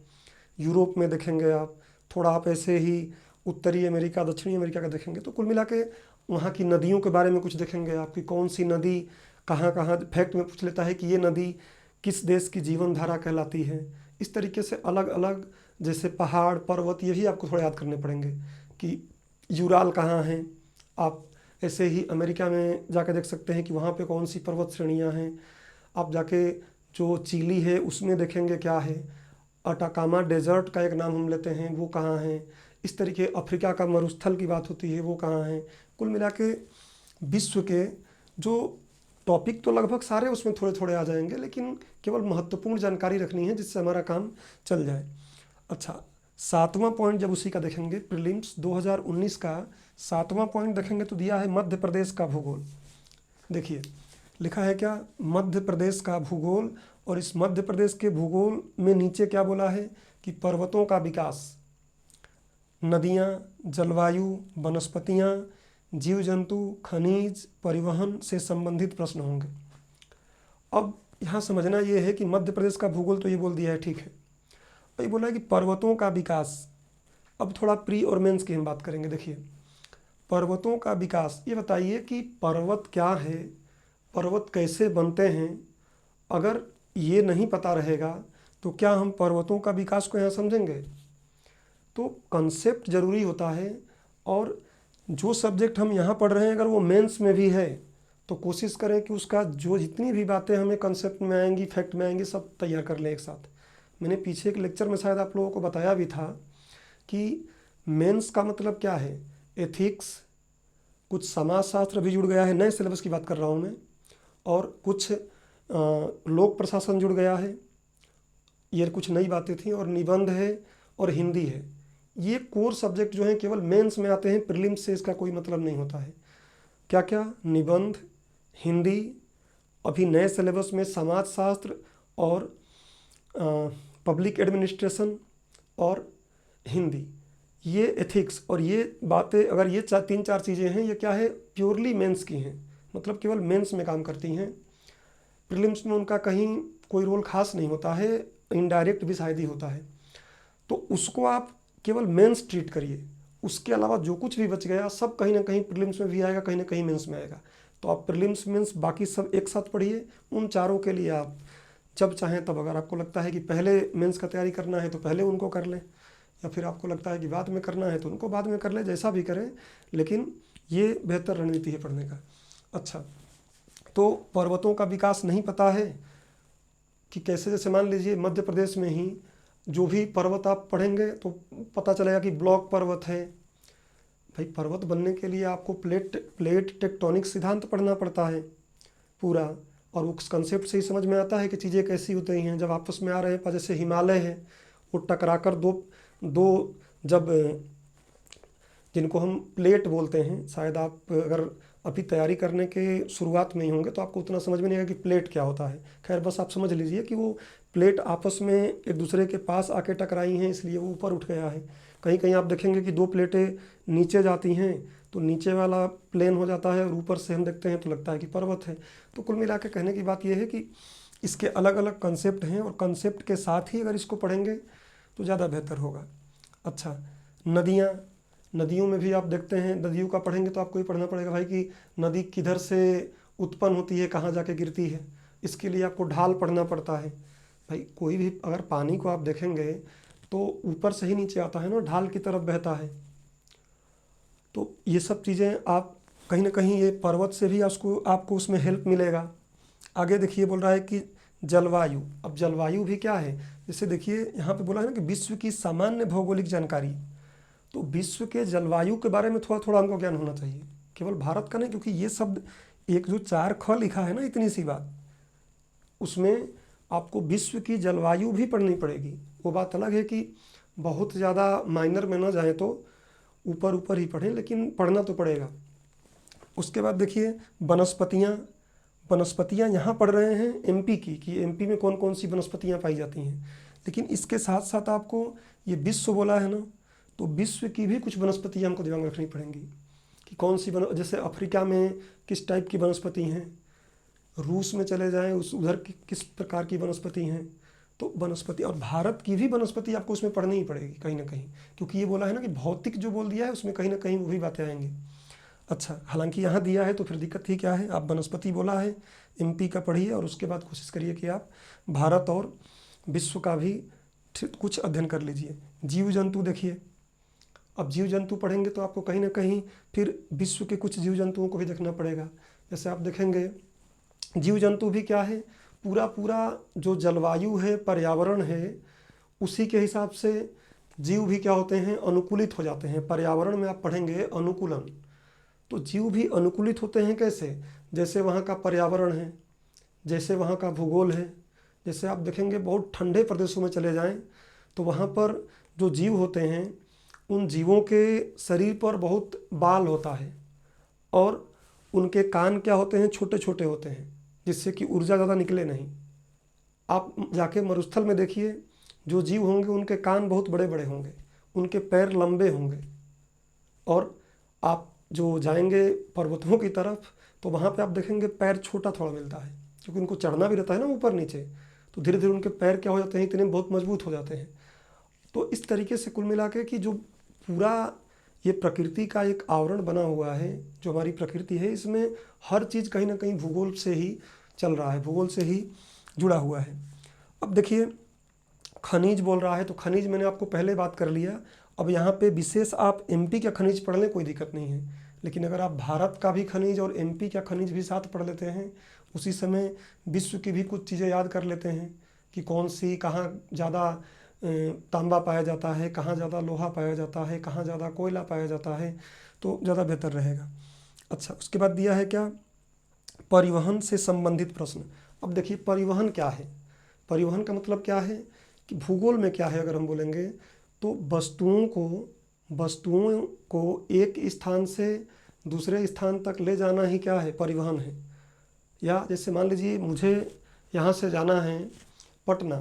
यूरोप में देखेंगे आप, थोड़ा आप ऐसे ही उत्तरी अमेरिका दक्षिणी अमेरिका का देखेंगे, तो कुल मिला के वहाँ की नदियों के बारे में कुछ देखेंगे आप कि कौन सी नदी कहाँ कहाँ, फैक्ट में पूछ लेता है कि ये नदी किस देश की जीवन धारा कहलाती है। इस तरीके से अलग अलग, जैसे पहाड़ पर्वत, ये भी आपको थोड़ा याद करने पड़ेंगे कि यूराल कहाँ हैं। आप ऐसे ही अमेरिका में जाकर देख सकते हैं कि वहाँ पे कौन सी पर्वत श्रेणियाँ हैं। आप जाके जो चिली है उसमें देखेंगे क्या है, अटाकामा डेजर्ट का एक नाम हम लेते हैं, वो कहाँ है। इस तरीके अफ्रीका का मरुस्थल की बात होती है, वो कहाँ है। कुल मिला के विश्व के जो टॉपिक तो लगभग सारे उसमें थोड़े थोड़े आ जाएंगे, लेकिन केवल महत्वपूर्ण जानकारी रखनी है जिससे हमारा काम चल जाए। अच्छा, 7वां पॉइंट जब उसी का देखेंगे, प्रीलिम्स 2019 का 7वां पॉइंट देखेंगे तो दिया है मध्य प्रदेश का भूगोल। देखिए लिखा है क्या, मध्य प्रदेश का भूगोल। और इस मध्य प्रदेश के भूगोल में नीचे क्या बोला है कि पर्वतों का विकास, नदियाँ, जलवायु, वनस्पतियाँ, जीव जंतु, खनिज, परिवहन से संबंधित प्रश्न होंगे। अब यहाँ समझना ये है कि मध्य प्रदेश का भूगोल तो ये बोल दिया है, ठीक है। ये बोला है कि पर्वतों का विकास। अब थोड़ा प्री और मेंस की हम बात करेंगे। देखिए पर्वतों का विकास, ये बताइए कि पर्वत क्या है, पर्वत कैसे बनते हैं, अगर ये नहीं पता रहेगा तो क्या हम पर्वतों का विकास को यहाँ समझेंगे? तो कंसेप्ट ज़रूरी होता है, और जो सब्जेक्ट हम यहाँ पढ़ रहे हैं अगर वो मेंस में भी है तो कोशिश करें कि उसका जो जितनी भी बातें हमें कंसेप्ट में आएंगी, फैक्ट में आएंगी, सब तैयार कर लें एक साथ। मैंने पीछे एक लेक्चर में शायद आप लोगों को बताया भी था कि मेंस का मतलब क्या है। एथिक्स, कुछ समाजशास्त्र भी जुड़ गया है, नए सिलेबस की बात कर रहा हूँ मैं, और कुछ लोक प्रशासन जुड़ गया है, ये कुछ नई बातें थी, और निबंध है और हिंदी है। ये कोर सब्जेक्ट जो हैं केवल मेंस में आते हैं, प्रीलिम्स से इसका कोई मतलब नहीं होता है। क्या क्या? निबंध, हिंदी, अभी नए सिलेबस में समाजशास्त्र और पब्लिक एडमिनिस्ट्रेशन और हिंदी, ये एथिक्स, और ये बातें अगर ये तीन चार चीज़ें हैं, ये क्या है, प्योरली मेंस की हैं, मतलब केवल मेंस में काम करती हैं। प्रीलिम्स में उनका कहीं कोई रोल खास नहीं होता है, इनडायरेक्ट भी शायद ही होता है। तो उसको आप केवल मेंस ट्रीट करिए, उसके अलावा जो कुछ भी बच गया सब कहीं ना कहीं प्रीलिम्स में भी आएगा, कहीं ना कहीं मेंस में आएगा। तो आप प्रीलिम्स मेंस बाकी सब एक साथ पढ़िए। उन चारों के लिए आप जब चाहें तब, अगर आपको लगता है कि पहले मेंस का तैयारी करना है तो पहले उनको कर लें, या फिर आपको लगता है कि बाद में करना है तो उनको बाद में कर लें, जैसा भी करें, लेकिन ये बेहतर रणनीति है पढ़ने का। अच्छा, तो पर्वतों का विकास नहीं पता है कि कैसे, जैसे मान लीजिए मध्य प्रदेश में ही जो भी पर्वत आप पढ़ेंगे तो पता चलेगा कि ब्लॉक पर्वत है। भाई पर्वत बनने के लिए आपको प्लेट टेक्टोनिक सिद्धांत पढ़ना पड़ता है पूरा, और उस कंसेप्ट से ही समझ में आता है कि चीज़ें कैसी होती हैं जब आपस में आ रहे हैं। जैसे हिमालय है, वो टकराकर दो जब, जिनको हम प्लेट बोलते हैं, शायद आप अगर अभी तैयारी करने के शुरुआत में ही होंगे तो आपको उतना समझ में नहीं आएगा कि प्लेट क्या होता है। खैर बस आप समझ लीजिए कि वो प्लेट आपस में एक दूसरे के पास आके टकराई हैं, इसलिए वो ऊपर उठ गया है। कहीं कहीं आप देखेंगे कि दो प्लेटें नीचे जाती हैं तो नीचे वाला प्लेन हो जाता है, और ऊपर से हम देखते हैं तो लगता है कि पर्वत है। तो कुल मिला के कहने की बात यह है कि इसके अलग अलग कंसेप्ट हैं, और कंसेप्ट के साथ ही अगर इसको पढ़ेंगे तो ज़्यादा बेहतर होगा। अच्छा, नदियों में भी आप देखते हैं, नदियों का पढ़ेंगे तो आपको ही पढ़ना पड़ेगा भाई कि नदी किधर से उत्पन्न होती है, कहाँ जाके गिरती है। इसके लिए आपको ढाल पढ़ना पड़ता है। भाई कोई भी अगर पानी को आप देखेंगे तो ऊपर से ही नीचे आता है ना, ढाल की तरफ बहता है। तो ये सब चीज़ें आप कहीं ना कहीं, ये पर्वत से भी आपको उसमें हेल्प मिलेगा। आगे देखिए बोल रहा है कि जलवायु। अब जलवायु भी क्या है, जैसे देखिए यहाँ पे बोला है ना कि विश्व की सामान्य भौगोलिक जानकारी। तो विश्व के जलवायु के बारे में थोड़ा थोड़ा हमको ज्ञान होना चाहिए, केवल भारत का नहीं, क्योंकि ये शब्द एक जो 4 ख लिखा है ना, इतनी सी बात, उसमें आपको विश्व की जलवायु भी पढ़नी पड़ेगी। वो बात अलग है कि बहुत ज़्यादा माइनर में ना जाए तो ऊपर ऊपर ही पढ़ें, लेकिन पढ़ना तो पड़ेगा। उसके बाद देखिए वनस्पतियाँ यहाँ पढ़ रहे हैं एमपी की, कि एमपी में कौन कौन सी वनस्पतियाँ पाई जाती हैं, लेकिन इसके साथ साथ आपको ये विश्व बोला है ना, तो विश्व की भी कुछ वनस्पतियाँ हमको दिमाग में रखनी पड़ेंगी कि कौन सी जैसे अफ्रीका में किस टाइप की वनस्पति हैं, रूस में चले जाएं उधर किस प्रकार की वनस्पति हैं। तो वनस्पति, और भारत की भी वनस्पति आपको उसमें पढ़नी ही पड़ेगी कहीं ना कहीं, क्योंकि ये बोला है ना कि भौतिक जो बोल दिया है उसमें कहीं ना कहीं वो भी बातें आएंगी। अच्छा, हालांकि यहाँ दिया है तो फिर दिक्कत ही क्या है, आप वनस्पति बोला है एमपी का पढ़िए, और उसके बाद कोशिश करिए कि आप भारत और विश्व का भी कुछ अध्ययन कर लीजिए। जीव जंतु देखिए, अब जीव जंतु पढ़ेंगे तो आपको कहीं ना कहीं फिर विश्व के कुछ जीव जंतुओं को भी देखना पड़ेगा। जैसे आप देखेंगे जीव जंतु भी क्या है, पूरा जो जलवायु है, पर्यावरण है, उसी के हिसाब से जीव भी क्या होते हैं, अनुकूलित हो जाते हैं। पर्यावरण में आप पढ़ेंगे अनुकूलन, तो जीव भी अनुकूलित होते हैं कैसे, जैसे वहाँ का पर्यावरण है, जैसे वहाँ का भूगोल है। जैसे आप देखेंगे बहुत ठंडे प्रदेशों में चले जाएं तो वहाँ पर जो जीव होते हैं उन जीवों के शरीर पर बहुत बाल होता है, और उनके कान क्या होते हैं, छोटे छोटे होते हैं, जिससे कि ऊर्जा ज़्यादा निकले नहीं। आप जाके मरुस्थल में देखिए, जो जीव होंगे उनके कान बहुत बड़े बड़े होंगे, उनके पैर लंबे होंगे। और आप जो जाएंगे पर्वतों की तरफ तो वहाँ पे आप देखेंगे पैर छोटा थोड़ा मिलता है, क्योंकि उनको चढ़ना भी रहता है ना ऊपर नीचे, तो धीरे धीरे उनके पैर क्या हो जाते हैं, इतने बहुत मजबूत हो जाते हैं। तो इस तरीके से कुल मिला के कि जो पूरा ये प्रकृति का एक आवरण बना हुआ है, जो हमारी प्रकृति है, इसमें हर चीज़ कहीं ना कहीं भूगोल से ही चल रहा है, भूगोल से ही जुड़ा हुआ है। अब देखिए खनिज बोल रहा है तो खनिज मैंने आपको पहले बात कर लिया। अब यहाँ पे विशेष आप एमपी का खनिज पढ़ लें कोई दिक्कत नहीं है, लेकिन अगर आप भारत का भी खनिज और एमपी का खनिज भी साथ पढ़ लेते हैं, उसी समय विश्व की भी कुछ चीज़ें याद कर लेते हैं कि कौन सी कहाँ ज़्यादा तांबा पाया जाता है, कहाँ ज़्यादा लोहा पाया जाता है, कहाँ ज़्यादा कोयला पाया जाता है, तो ज़्यादा बेहतर रहेगा। अच्छा, उसके बाद दिया है क्या, परिवहन से संबंधित प्रश्न। अब देखिए परिवहन क्या है, परिवहन का मतलब क्या है कि भूगोल में क्या है, अगर हम बोलेंगे तो वस्तुओं को एक स्थान से दूसरे स्थान तक ले जाना ही क्या है, परिवहन है। या जैसे मान लीजिए मुझे यहाँ से जाना है पटना,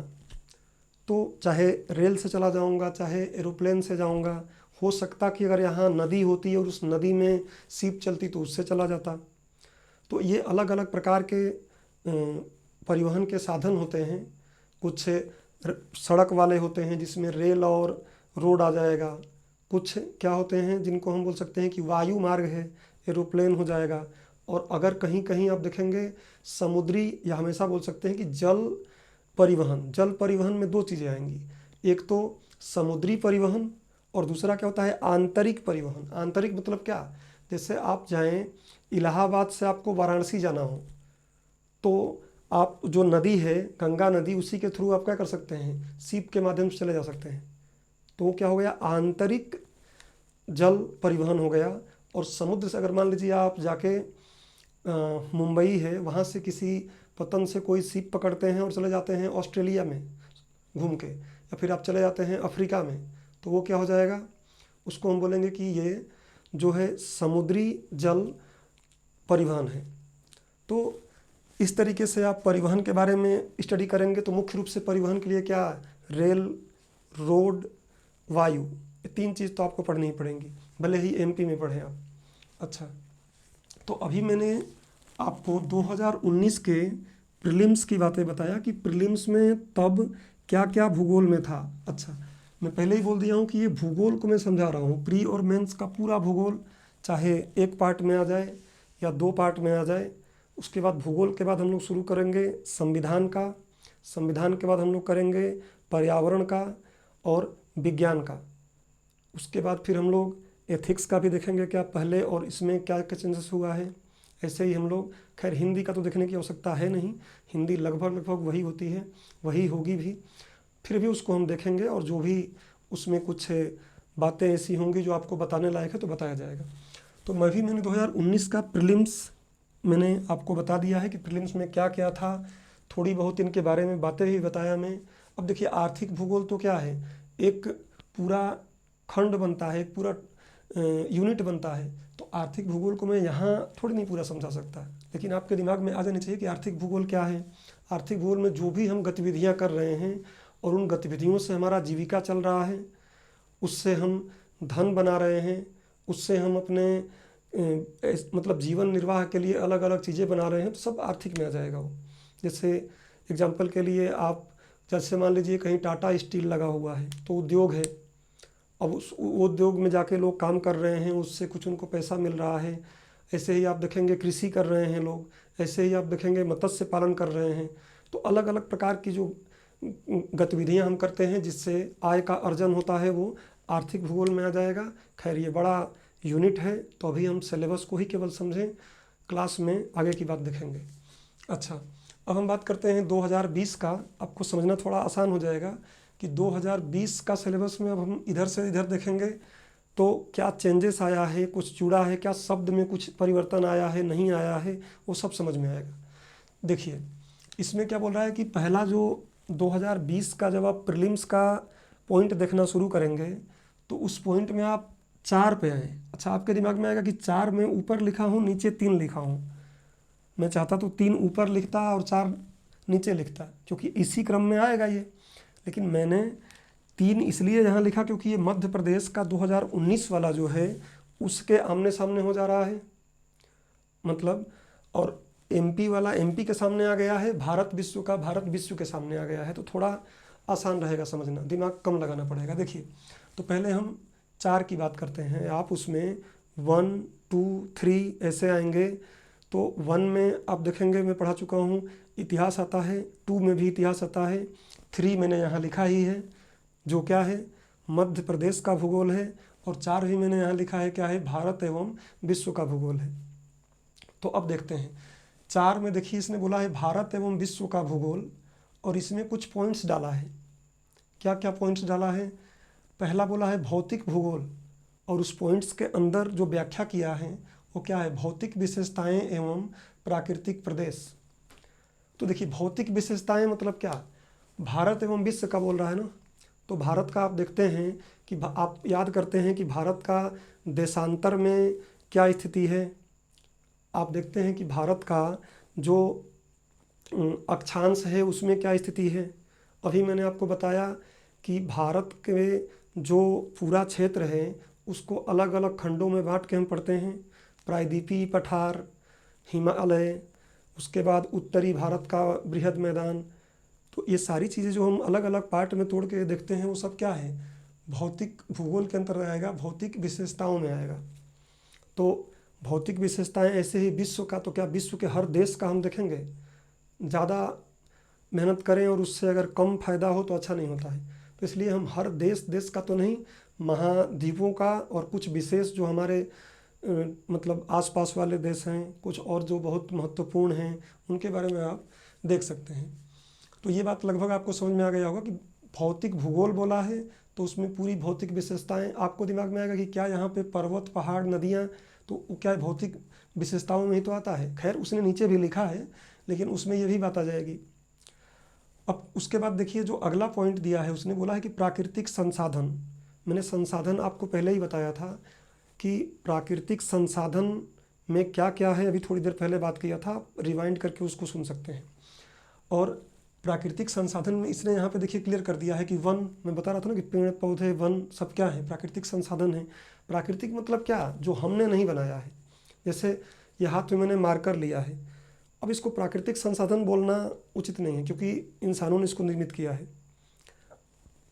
तो चाहे रेल से चला जाऊँगा चाहे एरोप्लेन से जाऊँगा, हो सकता कि अगर यहाँ नदी होती और उस नदी में शिप चलती तो उससे चला जाता। तो ये अलग अलग प्रकार के परिवहन के साधन होते हैं। कुछ सड़क वाले होते हैं जिसमें रेल और रोड आ जाएगा, कुछ क्या होते हैं जिनको हम बोल सकते हैं कि वायु मार्ग है, एरोप्लेन हो जाएगा। और अगर कहीं कहीं आप देखेंगे समुद्री, या हमेशा बोल सकते हैं कि जल परिवहन में दो चीज़ें आएंगी, एक तो समुद्री परिवहन और दूसरा क्या होता है, आंतरिक परिवहन। आंतरिक मतलब क्या, जैसे आप जाएं इलाहाबाद से आपको वाराणसी जाना हो, तो आप जो नदी है गंगा नदी, उसी के थ्रू आप क्या कर सकते हैं, शिप के माध्यम से चले जा सकते हैं। तो वो क्या हो गया, आंतरिक जल परिवहन हो गया। और समुद्र से अगर मान लीजिए आप जाके मुंबई है, वहाँ से किसी पतन से कोई शिप पकड़ते हैं और चले जाते हैं ऑस्ट्रेलिया में घूम के, या फिर आप चले जाते हैं अफ्रीका में, तो वो क्या हो जाएगा, उसको हम बोलेंगे कि ये जो है समुद्री जल परिवहन है। तो इस तरीके से आप परिवहन के बारे में स्टडी करेंगे तो मुख्य रूप से परिवहन के लिए क्या, रेल, रोड, वायु, ये तीन चीज़ तो आपको पढ़नी ही पड़ेंगी, भले ही एमपी में पढ़ें आप। अच्छा, तो अभी मैंने आपको 2019 के प्रीलिम्स की बातें बताया कि प्रीलिम्स में तब क्या क्या भूगोल में था। अच्छा, मैं पहले ही बोल दिया हूँ कि ये भूगोल को मैं समझा रहा हूँ, प्री और मेंस का पूरा भूगोल, चाहे एक पार्ट में आ जाए या दो पार्ट में आ जाए। उसके बाद भूगोल के बाद हम लोग शुरू करेंगे संविधान का, संविधान के बाद हम लोग करेंगे पर्यावरण का और विज्ञान का। उसके बाद फिर हम लोग एथिक्स का भी देखेंगे क्या पहले और इसमें क्या क्या चेंजेस हुआ है। ऐसे ही हम लोग, खैर हिंदी का तो देखने की आवश्यकता है नहीं, हिंदी लगभग वही होती है, वही होगी भी, फिर भी उसको हम देखेंगे और जो भी उसमें कुछ बातें ऐसी होंगी जो आपको बताने लायक है तो बताया जाएगा। तो मैंने 2019 का प्रीलिम्स मैंने आपको बता दिया है कि प्रीलिम्स में क्या क्या था, थोड़ी बहुत इनके बारे में बातें भी बताया मैं। अब देखिए आर्थिक भूगोल तो क्या है, एक पूरा खंड बनता है, एक पूरा यूनिट बनता है। तो आर्थिक भूगोल को मैं यहाँ थोड़ी नहीं पूरा समझा सकता, लेकिन आपके दिमाग में आ जानी चाहिए कि आर्थिक भूगोल क्या है। आर्थिक भूगोल में जो भी हम गतिविधियाँ कर रहे हैं और उन गतिविधियों से हमारा जीविका चल रहा है, उससे हम धन बना रहे हैं, उससे हम अपने मतलब जीवन निर्वाह के लिए अलग अलग चीज़ें बना रहे हैं, तो सब आर्थिक में आ जाएगा वो। जैसे एग्जांपल के लिए आप जैसे मान लीजिए कहीं टाटा स्टील लगा हुआ है तो उद्योग है, अब उस उद्योग में जाके लोग काम कर रहे हैं, उससे कुछ उनको पैसा मिल रहा है। ऐसे ही आप देखेंगे कृषि कर रहे हैं लोग, ऐसे ही आप देखेंगे मत्स्य पालन कर रहे हैं। तो अलग अलग प्रकार की जो गतिविधियां हम करते हैं जिससे आय का अर्जन होता है वो आर्थिक भूगोल में आ जाएगा। खैर ये बड़ा यूनिट है तो अभी हम सिलेबस को ही केवल समझें, क्लास में आगे की बात देखेंगे। अच्छा, अब हम बात करते हैं 2020 का। आपको समझना थोड़ा आसान हो जाएगा कि 2020 का सिलेबस में अब हम इधर से इधर देखेंगे तो क्या चेंजेस आया है, कुछ जुड़ा है क्या, शब्द में कुछ परिवर्तन आया है नहीं आया है, वो सब समझ में आएगा। देखिए इसमें क्या बोल रहा है कि पहला जो 2020 का जब आप प्रीलिम्स का पॉइंट देखना शुरू करेंगे तो उस पॉइंट में आप 4 पे आए। अच्छा, आपके दिमाग में आएगा कि 4 में ऊपर लिखा हूँ नीचे 3 लिखा हूँ, मैं चाहता तो 3 ऊपर लिखता और 4 नीचे लिखता, क्योंकि इसी क्रम में आएगा ये। लेकिन मैंने 3 इसलिए यहाँ लिखा क्योंकि ये मध्य प्रदेश का 2019 वाला जो है उसके आमने सामने हो जा रहा है, मतलब, और एमपी वाला एमपी के सामने आ गया है, भारत विश्व का भारत विश्व के सामने आ गया है, तो थोड़ा आसान रहेगा समझना, दिमाग कम लगाना पड़ेगा। देखिए तो पहले हम 4 की बात करते हैं, आप उसमें 1 2 3 ऐसे आएंगे। तो 1 में आप देखेंगे मैं पढ़ा चुका हूँ इतिहास आता है, 2 में भी इतिहास आता है, 3 मैंने यहाँ लिखा ही है जो क्या है मध्य प्रदेश का भूगोल है, और 4 भी मैंने यहाँ लिखा है क्या है भारत एवं विश्व का भूगोल है। तो अब देखते हैं 4 में देखिए इसने बोला है भारत एवं विश्व का भूगोल, और इसमें कुछ पॉइंट्स डाला है। क्या क्या पॉइंट्स डाला है? पहला बोला है भौतिक भूगोल, और उस पॉइंट्स के अंदर जो व्याख्या किया है वो क्या है भौतिक विशेषताएं एवं प्राकृतिक प्रदेश। तो देखिए भौतिक विशेषताएं मतलब क्या, भारत एवं विश्व का बोल रहा है ना, तो भारत का आप देखते हैं कि आप याद करते हैं कि भारत का देशांतर में क्या स्थिति है। आप देखते हैं कि भारत का जो अक्षांश है उसमें क्या स्थिति है। अभी मैंने आपको बताया कि भारत के जो पूरा क्षेत्र है उसको अलग अलग खंडों में बांट के हम पढ़ते हैं, प्रायद्वीपीय पठार, हिमालय, उसके बाद उत्तरी भारत का बृहद मैदान। तो ये सारी चीज़ें जो हम अलग अलग पार्ट में तोड़ के देखते हैं वो सब क्या है भौतिक भूगोल के अंतर्गत आएगा, भौतिक विशेषताओं में आएगा। तो भौतिक विशेषताएं ऐसे ही विश्व का, तो क्या विश्व के हर देश का हम देखेंगे, ज़्यादा मेहनत करें और उससे अगर कम फ़ायदा हो तो अच्छा नहीं होता है। तो इसलिए हम हर देश का तो नहीं, महाद्वीपों का और कुछ विशेष जो हमारे मतलब आसपास वाले देश हैं, कुछ और जो बहुत महत्वपूर्ण हैं उनके बारे में आप देख सकते हैं। तो ये बात लगभग आपको समझ में आ गया होगा कि भौतिक भूगोल बोला है तो उसमें पूरी भौतिक विशेषताएं आपको दिमाग में आएगा कि क्या यहाँ पे पर्वत, पहाड़, नदियाँ, तो क्या भौतिक विशेषताओं में ही तो आता है। खैर उसने नीचे भी लिखा है लेकिन उसमें ये भी बात आ जाएगी। अब उसके बाद देखिए जो अगला पॉइंट दिया है उसने बोला है कि प्राकृतिक संसाधन। मैंने संसाधन आपको पहले ही बताया था कि प्राकृतिक संसाधन में क्या क्या है, अभी थोड़ी देर पहले बात किया था, रिवाइंड करके उसको सुन सकते हैं। और प्राकृतिक संसाधन में इसने यहाँ पे देखिए क्लियर कर दिया है कि वन, मैं बता रहा था ना कि पेड़ पौधे वन सब क्या है प्राकृतिक संसाधन है। प्राकृतिक मतलब क्या, जो हमने नहीं बनाया है। जैसे ये हाथ में मैंने मार्कर लिया है, अब इसको प्राकृतिक संसाधन बोलना उचित नहीं है क्योंकि इंसानों ने इसको निर्मित किया है।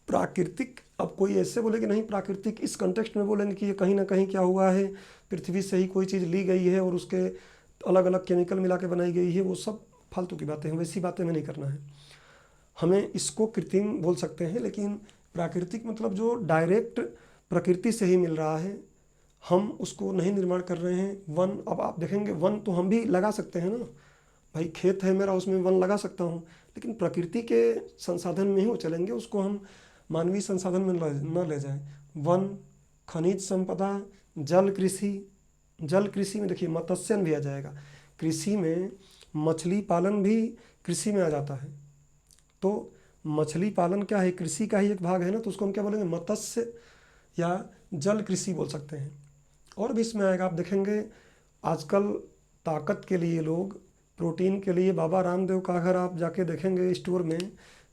प्राकृतिक, अब कोई ऐसे बोले कि नहीं प्राकृतिक इस कंटेक्स्ट में बोलेंगे कि ये कहीं ना कहीं क्या हुआ है, पृथ्वी से ही कोई चीज़ ली गई है और उसके अलग अलग केमिकल मिला के बनाई गई है, वो सब फालतू की बातें हैं, वैसी बातें हमें नहीं करना है। हमें इसको कृत्रिम बोल सकते हैं, लेकिन प्राकृतिक मतलब जो डायरेक्ट प्रकृति से ही मिल रहा है, हम उसको नहीं निर्माण कर रहे हैं। वन, अब आप देखेंगे वन तो हम भी लगा सकते हैं ना, भाई खेत है मेरा उसमें वन लगा सकता हूँ, लेकिन प्रकृति के संसाधन में ही वो चलेंगे, उसको हम मानवीय संसाधन में न ले जाएं। वन, खनिज संपदा, जल कृषि, जल कृषि में देखिए मत्स्यन भी आ जाएगा, कृषि में मछली पालन भी कृषि में आ जाता है। तो मछली पालन क्या है, कृषि का ही एक भाग है ना, तो उसको हम क्या बोलेंगे मत्स्य या जल कृषि बोल सकते हैं। और भी इसमें आएगा, आप देखेंगे आजकल ताकत के लिए लोग, प्रोटीन के लिए बाबा रामदेव का अगर आप जाके देखेंगे स्टोर में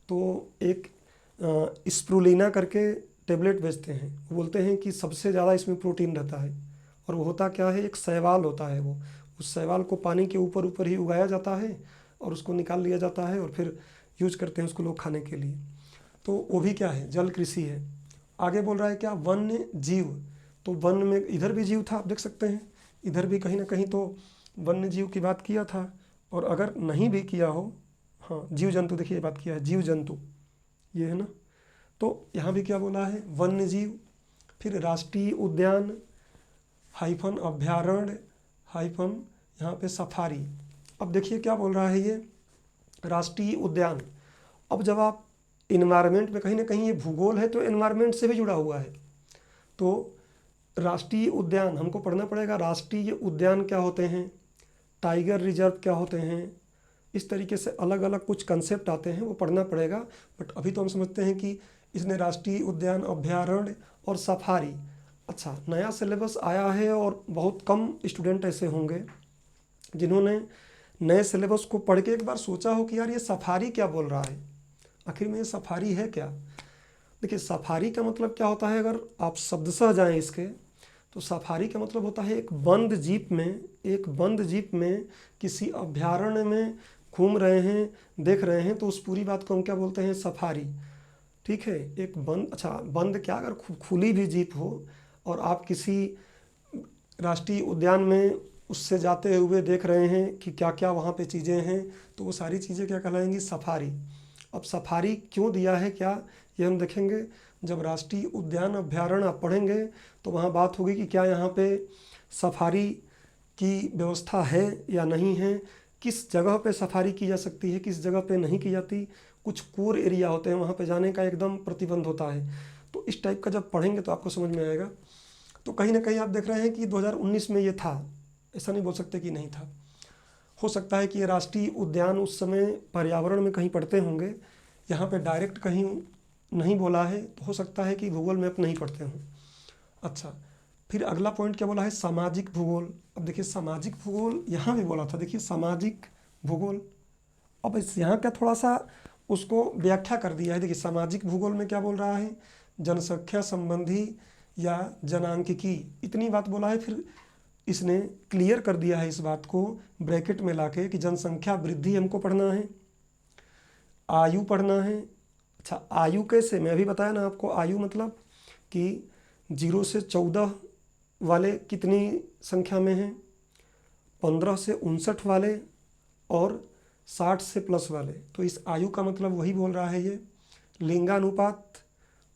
तो एक स्प्रुलिना करके टेबलेट बेचते हैं, बोलते हैं कि सबसे ज़्यादा इसमें प्रोटीन रहता है। और वो होता क्या है, एक शैवाल होता है, वो उस शैवाल को पानी के ऊपर ऊपर ही उगाया जाता है और उसको निकाल लिया जाता है और फिर यूज करते हैं उसको लोग खाने के लिए। तो वो भी क्या है, जल कृषि है। आगे बोल रहा है क्या, वन्य जीव, तो वन में इधर भी जीव था, आप देख सकते हैं इधर भी कहीं ना कहीं तो वन्य जीव की बात किया था। और अगर नहीं भी किया हो, हाँ जीव जंतु, देखिए बात किया है जीव जंतु, ये है ना, तो यहाँ भी क्या बोला है वन्य जीव। फिर राष्ट्रीय उद्यान हाइफन अभ्यारण्य हाइफन यहाँ पे सफारी। अब देखिए क्या बोल रहा है ये राष्ट्रीय उद्यान। अब जब आप इन्वायरमेंट में, कहीं ना कहीं ये भूगोल है तो इन्वायरमेंट से भी जुड़ा हुआ है, तो राष्ट्रीय उद्यान हमको पढ़ना पड़ेगा, राष्ट्रीय उद्यान क्या होते हैं, टाइगर रिजर्व क्या होते हैं, इस तरीके से अलग अलग कुछ कंसेप्ट आते हैं, वो पढ़ना पड़ेगा। बट अभी तो हम समझते हैं कि इसने राष्ट्रीय उद्यान, अभ्यारण्य और सफारी। अच्छा, नया सिलेबस आया है और बहुत कम स्टूडेंट ऐसे होंगे जिन्होंने नए सिलेबस को पढ़ के एक बार सोचा हो कि यार ये सफारी क्या बोल रहा है, आखिर में ये सफारी है क्या। देखिए सफारी का मतलब क्या होता है, अगर आप शब्दशः जाएं इसके, तो सफारी का मतलब होता है एक बंद जीप में किसी अभ्यारण्य में घूम रहे हैं, देख रहे हैं, तो उस पूरी बात को हम क्या बोलते हैं सफारी। ठीक है, एक बंद, अच्छा बंद क्या, अगर खुली भी जीप हो और आप किसी राष्ट्रीय उद्यान में उससे जाते हुए देख रहे हैं कि क्या क्या वहाँ पे चीज़ें हैं, तो वो सारी चीज़ें क्या कहलाएंगी, सफारी। अब सफारी क्यों दिया है क्या, ये हम देखेंगे। जब राष्ट्रीय उद्यान अभ्यारण्य आप पढ़ेंगे तो वहाँ बात होगी कि क्या यहाँ पे सफारी की व्यवस्था है या नहीं है, किस जगह पे सफारी की जा सकती है, किस जगह पे नहीं की जाती। कुछ कोर एरिया होते हैं, वहाँ पे जाने का एकदम प्रतिबंध होता है। तो इस टाइप का जब पढ़ेंगे तो आपको समझ में आएगा। तो कहीं ना कहीं आप देख रहे हैं कि 2019 में ये था, ऐसा नहीं बोल सकते कि नहीं था। हो सकता है कि ये राष्ट्रीय उद्यान उस समय पर्यावरण में कहीं पढ़ते होंगे, यहाँ पे डायरेक्ट कहीं नहीं बोला है, तो हो सकता है कि गूगल मैप नहीं पढ़ते हों। अच्छा, फिर अगला पॉइंट क्या बोला है, सामाजिक भूगोल। अब देखिए सामाजिक भूगोल यहाँ भी बोला था, देखिए सामाजिक भूगोल। अब इस यहाँ क्या थोड़ा सा उसको व्याख्या कर दिया है। देखिए सामाजिक भूगोल में क्या बोल रहा है, जनसंख्या संबंधी या जनांकिकी, इतनी बात बोला है। फिर इसने क्लियर कर दिया है इस बात को ब्रैकेट में लाके कि जनसंख्या वृद्धि हमको पढ़ना है, आयु पढ़ना है। अच्छा, आयु कैसे, मैं अभी बताया ना आपको, आयु मतलब कि 0 से 14 वाले कितनी संख्या में हैं, 15 से 59 वाले और 60 से प्लस वाले। तो इस आयु का मतलब वही बोल रहा है ये। लिंगानुपात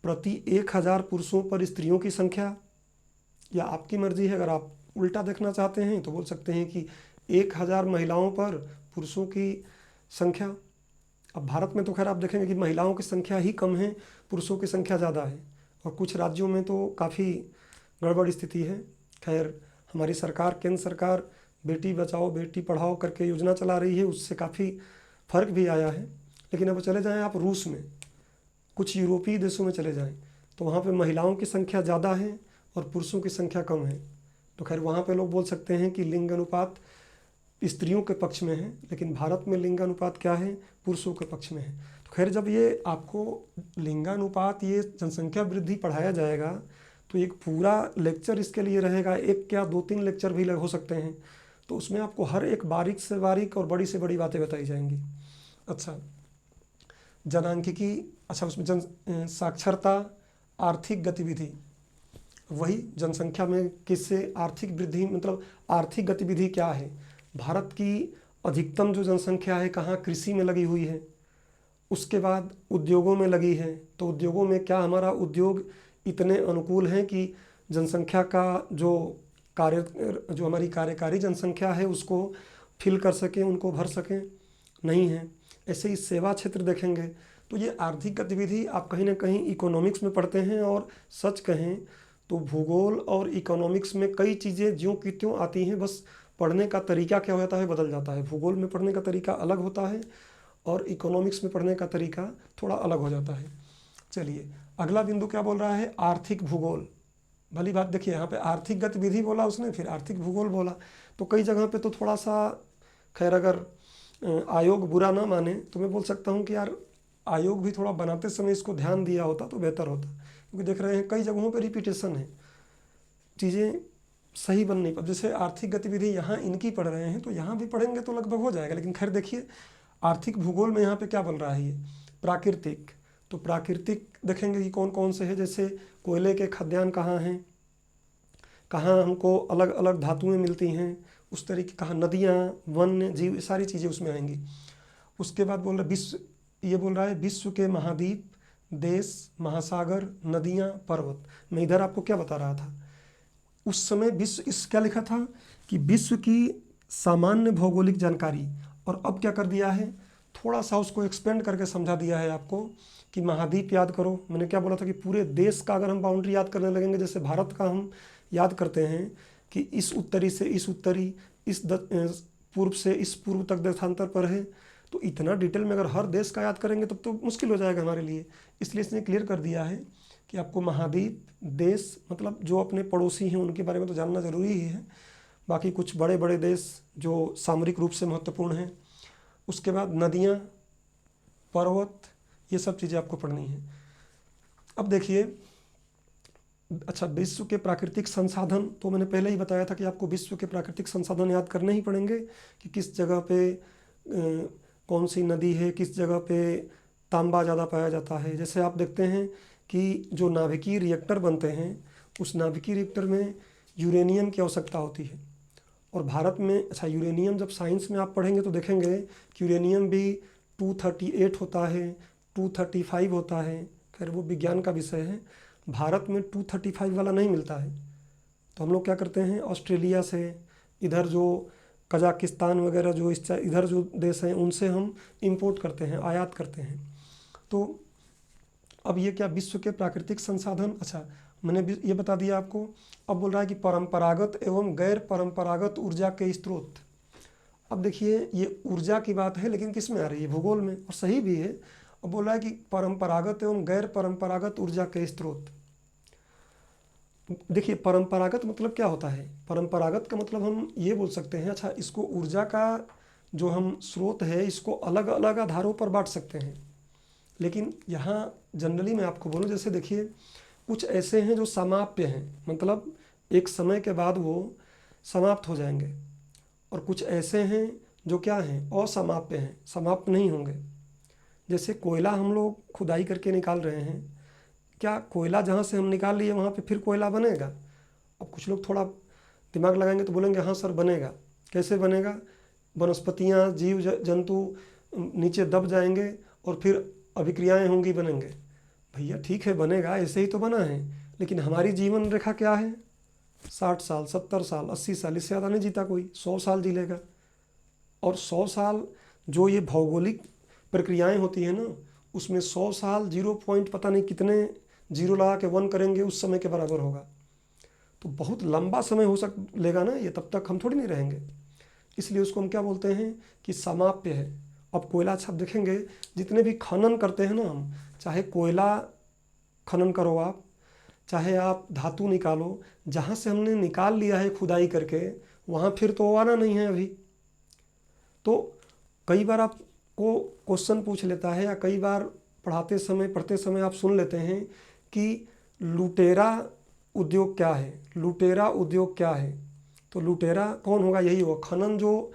प्रति 1000 पुरुषों पर स्त्रियों की संख्या, या आपकी मर्जी है, अगर आप उल्टा देखना चाहते हैं तो बोल सकते हैं कि 1000 महिलाओं पर पुरुषों की संख्या। अब भारत में तो खैर आप देखेंगे कि महिलाओं की संख्या ही कम है, पुरुषों की संख्या ज़्यादा है, और कुछ राज्यों में तो काफ़ी गड़बड़ स्थिति है। खैर हमारी सरकार, केंद्र सरकार बेटी बचाओ बेटी पढ़ाओ करके योजना चला रही है, उससे काफ़ी फर्क भी आया है। लेकिन अब चले जाएं आप रूस में, कुछ यूरोपीय देशों में चले जाएं, तो वहाँ पे महिलाओं की संख्या ज़्यादा है और पुरुषों की संख्या कम है। तो खैर वहाँ पे लोग बोल सकते हैं कि लिंग अनुपात स्त्रियों के पक्ष में है, लेकिन भारत में लिंगानुपात क्या है, पुरुषों के पक्ष में है। तो खैर जब ये आपको लिंगानुपात, ये जनसंख्या वृद्धि पढ़ाया जाएगा तो एक पूरा लेक्चर इसके लिए रहेगा, एक क्या 2-3 लेक्चर भी हो सकते हैं। तो उसमें आपको हर एक बारीक से बारीक और बड़ी से बड़ी बातें बताई जाएंगी। अच्छा, जनांकिकी, अच्छा उसमें साक्षरता, आर्थिक गतिविधि, वही जनसंख्या में किससे आर्थिक वृद्धि, मतलब आर्थिक गतिविधि क्या है। भारत की अधिकतम जो जनसंख्या है कहाँ, कृषि में लगी हुई है। उसके बाद उद्योगों में लगी है, तो उद्योगों में क्या हमारा उद्योग इतने अनुकूल हैं कि जनसंख्या का जो हमारी कार्यकारी जनसंख्या है उसको फिल कर सकें, उनको भर सकें, नहीं है। ऐसे ही सेवा क्षेत्र देखेंगे तो ये आर्थिक गतिविधि आप कहीं ना कहीं इकोनॉमिक्स में पढ़ते हैं, और सच कहें तो भूगोल और इकोनॉमिक्स में कई चीज़ें ज्यों की त्यों आती हैं, बस पढ़ने का तरीका क्या होता है, बदल जाता है। भूगोल में पढ़ने का तरीका अलग होता है और इकोनॉमिक्स में पढ़ने का तरीका थोड़ा अलग हो जाता है। चलिए अगला बिंदु क्या बोल रहा है, आर्थिक भूगोल। भली बात, देखिए यहाँ पे आर्थिक गतिविधि बोला उसने, फिर आर्थिक भूगोल बोला, तो कई जगह पे तो थोड़ा सा, खैर अगर आयोग बुरा ना माने तो मैं बोल सकता हूँ कि यार आयोग भी थोड़ा बनाते समय इसको ध्यान दिया होता तो बेहतर होता, क्योंकि देख रहे हैं कई जगहों पे रिपीटेशन है, चीज़ें सही बन नहीं पाती। जैसे आर्थिक गतिविधि यहाँ इनकी पढ़ रहे हैं तो यहाँ भी पढ़ेंगे तो लगभग हो जाएगा। लेकिन खैर देखिए आर्थिक भूगोल में यहाँ पे क्या बन रहा है, ये प्राकृतिक। तो प्राकृतिक देखेंगे कि कौन कौन से हैं, जैसे कोयले के खदान कहाँ हैं, कहाँ हमको अलग अलग धातुएं मिलती हैं, उस तरीके, कहाँ नदियाँ, वन्य जीव, ये सारी चीज़ें उसमें आएंगी। उसके बाद बोल रहा विश्व, ये बोल रहा है विश्व के महाद्वीप, देश, महासागर, नदियाँ, पर्वत। मैं इधर आपको क्या बता रहा था, उस समय विश्व, इस क्या लिखा था कि विश्व की सामान्य भौगोलिक जानकारी, और अब क्या कर दिया है, थोड़ा सा उसको एक्सपेंड करके समझा दिया है आपको कि महाद्वीप याद करो। मैंने क्या बोला था कि पूरे देश का अगर हम बाउंड्री याद करने लगेंगे, जैसे भारत का हम याद करते हैं कि इस उत्तरी से इस उत्तरी, इस पूर्व से इस पूर्व तक देशांतर पर है, तो इतना डिटेल में अगर हर देश का याद करेंगे तब तो मुश्किल हो जाएगा हमारे लिए। इसलिए इसने क्लियर कर दिया है कि आपको महाद्वीप, देश, मतलब जो अपने पड़ोसी हैं उनके बारे में तो जानना ज़रूरी ही है, बाकी कुछ बड़े बड़े देश जो सामरिक रूप से महत्वपूर्ण हैं। उसके बाद नदियाँ, पर्वत, ये सब चीज़ें आपको पढ़नी है। अब देखिए, अच्छा विश्व के प्राकृतिक संसाधन, तो मैंने पहले ही बताया था कि आपको विश्व के प्राकृतिक संसाधन याद करने ही पड़ेंगे कि किस जगह पे कौन सी नदी है, किस जगह पे तांबा ज़्यादा पाया जाता है। जैसे आप देखते हैं कि जो नाभिकीय रिएक्टर बनते हैं, उस नाभिकीय रिएक्टर में यूरेनियम की आवश्यकता होती है, और भारत में अच्छा यूरेनियम जब साइंस में आप पढ़ेंगे तो देखेंगे कि यूरेनियम भी 238 होता है, 235 होता है। खैर वो विज्ञान का विषय है। भारत में 235 वाला नहीं मिलता है, तो हम लोग क्या करते हैं ऑस्ट्रेलिया से, इधर जो कजाकिस्तान वगैरह जो इधर जो देश हैं उनसे हम इंपोर्ट करते हैं, आयात करते हैं। तो अब ये क्या विश्व के प्राकृतिक संसाधन, अच्छा मैंने ये बता दिया आपको। अब बोल रहा है कि परंपरागत एवं गैर परंपरागत ऊर्जा के स्रोत। अब देखिए ये ऊर्जा की बात है, लेकिन किस में आ रही है, भूगोल में, और सही भी है। अब बोल रहा है कि परंपरागत एवं गैर परंपरागत ऊर्जा के स्रोत। देखिए परंपरागत मतलब क्या होता है, परंपरागत का मतलब हम ये बोल सकते हैं, अच्छा इसको ऊर्जा का जो हम स्रोत है इसको अलग अलग आधारों पर बांट सकते हैं। लेकिन यहाँ जनरली मैं आपको बोलूँ, जैसे देखिए कुछ ऐसे हैं जो समाप्य हैं, मतलब एक समय के बाद वो समाप्त हो जाएंगे, और कुछ ऐसे हैं जो क्या हैं, असामाप्य हैं, समाप्त नहीं होंगे। जैसे कोयला हम लोग खुदाई करके निकाल रहे हैं, क्या कोयला जहाँ से हम निकाल लिए वहाँ पे फिर कोयला बनेगा? अब कुछ लोग थोड़ा दिमाग लगाएंगे तो बोलेंगे हाँ सर बनेगा। कैसे बनेगा? वनस्पतियाँ, जीव जंतु नीचे दब जाएंगे और फिर अभिक्रियाएं होंगी, बनेंगे। भैया ठीक है बनेगा, ऐसे ही तो बना है, लेकिन हमारी जीवन रेखा क्या है? 60 साल, 70 साल, 80 साल, इससे ज़्यादा नहीं जीता कोई, 100 साल जी लेगा। और 100 साल जो ये भौगोलिक प्रक्रियाएं होती हैं ना, उसमें 100 साल 0 पॉइंट पता नहीं कितने जीरो लगा के 1 करेंगे उस समय के बराबर होगा। तो बहुत लंबा समय हो लेगा ना ये, तब तक हम थोड़ी नहीं रहेंगे। इसलिए उसको हम क्या बोलते हैं कि समाप्य है। अब कोयला, अच्छा देखेंगे जितने भी खनन करते हैं ना हम, चाहे कोयला खनन करो आप, चाहे आप धातु निकालो, जहाँ से हमने निकाल लिया है खुदाई करके, वहाँ फिर तो आना नहीं है अभी। तो कई बार आपको क्वेश्चन पूछ लेता है, या कई बार पढ़ते समय आप सुन लेते हैं कि लुटेरा उद्योग क्या है, लुटेरा उद्योग क्या है। तो लुटेरा कौन होगा? यही होगा खनन, जो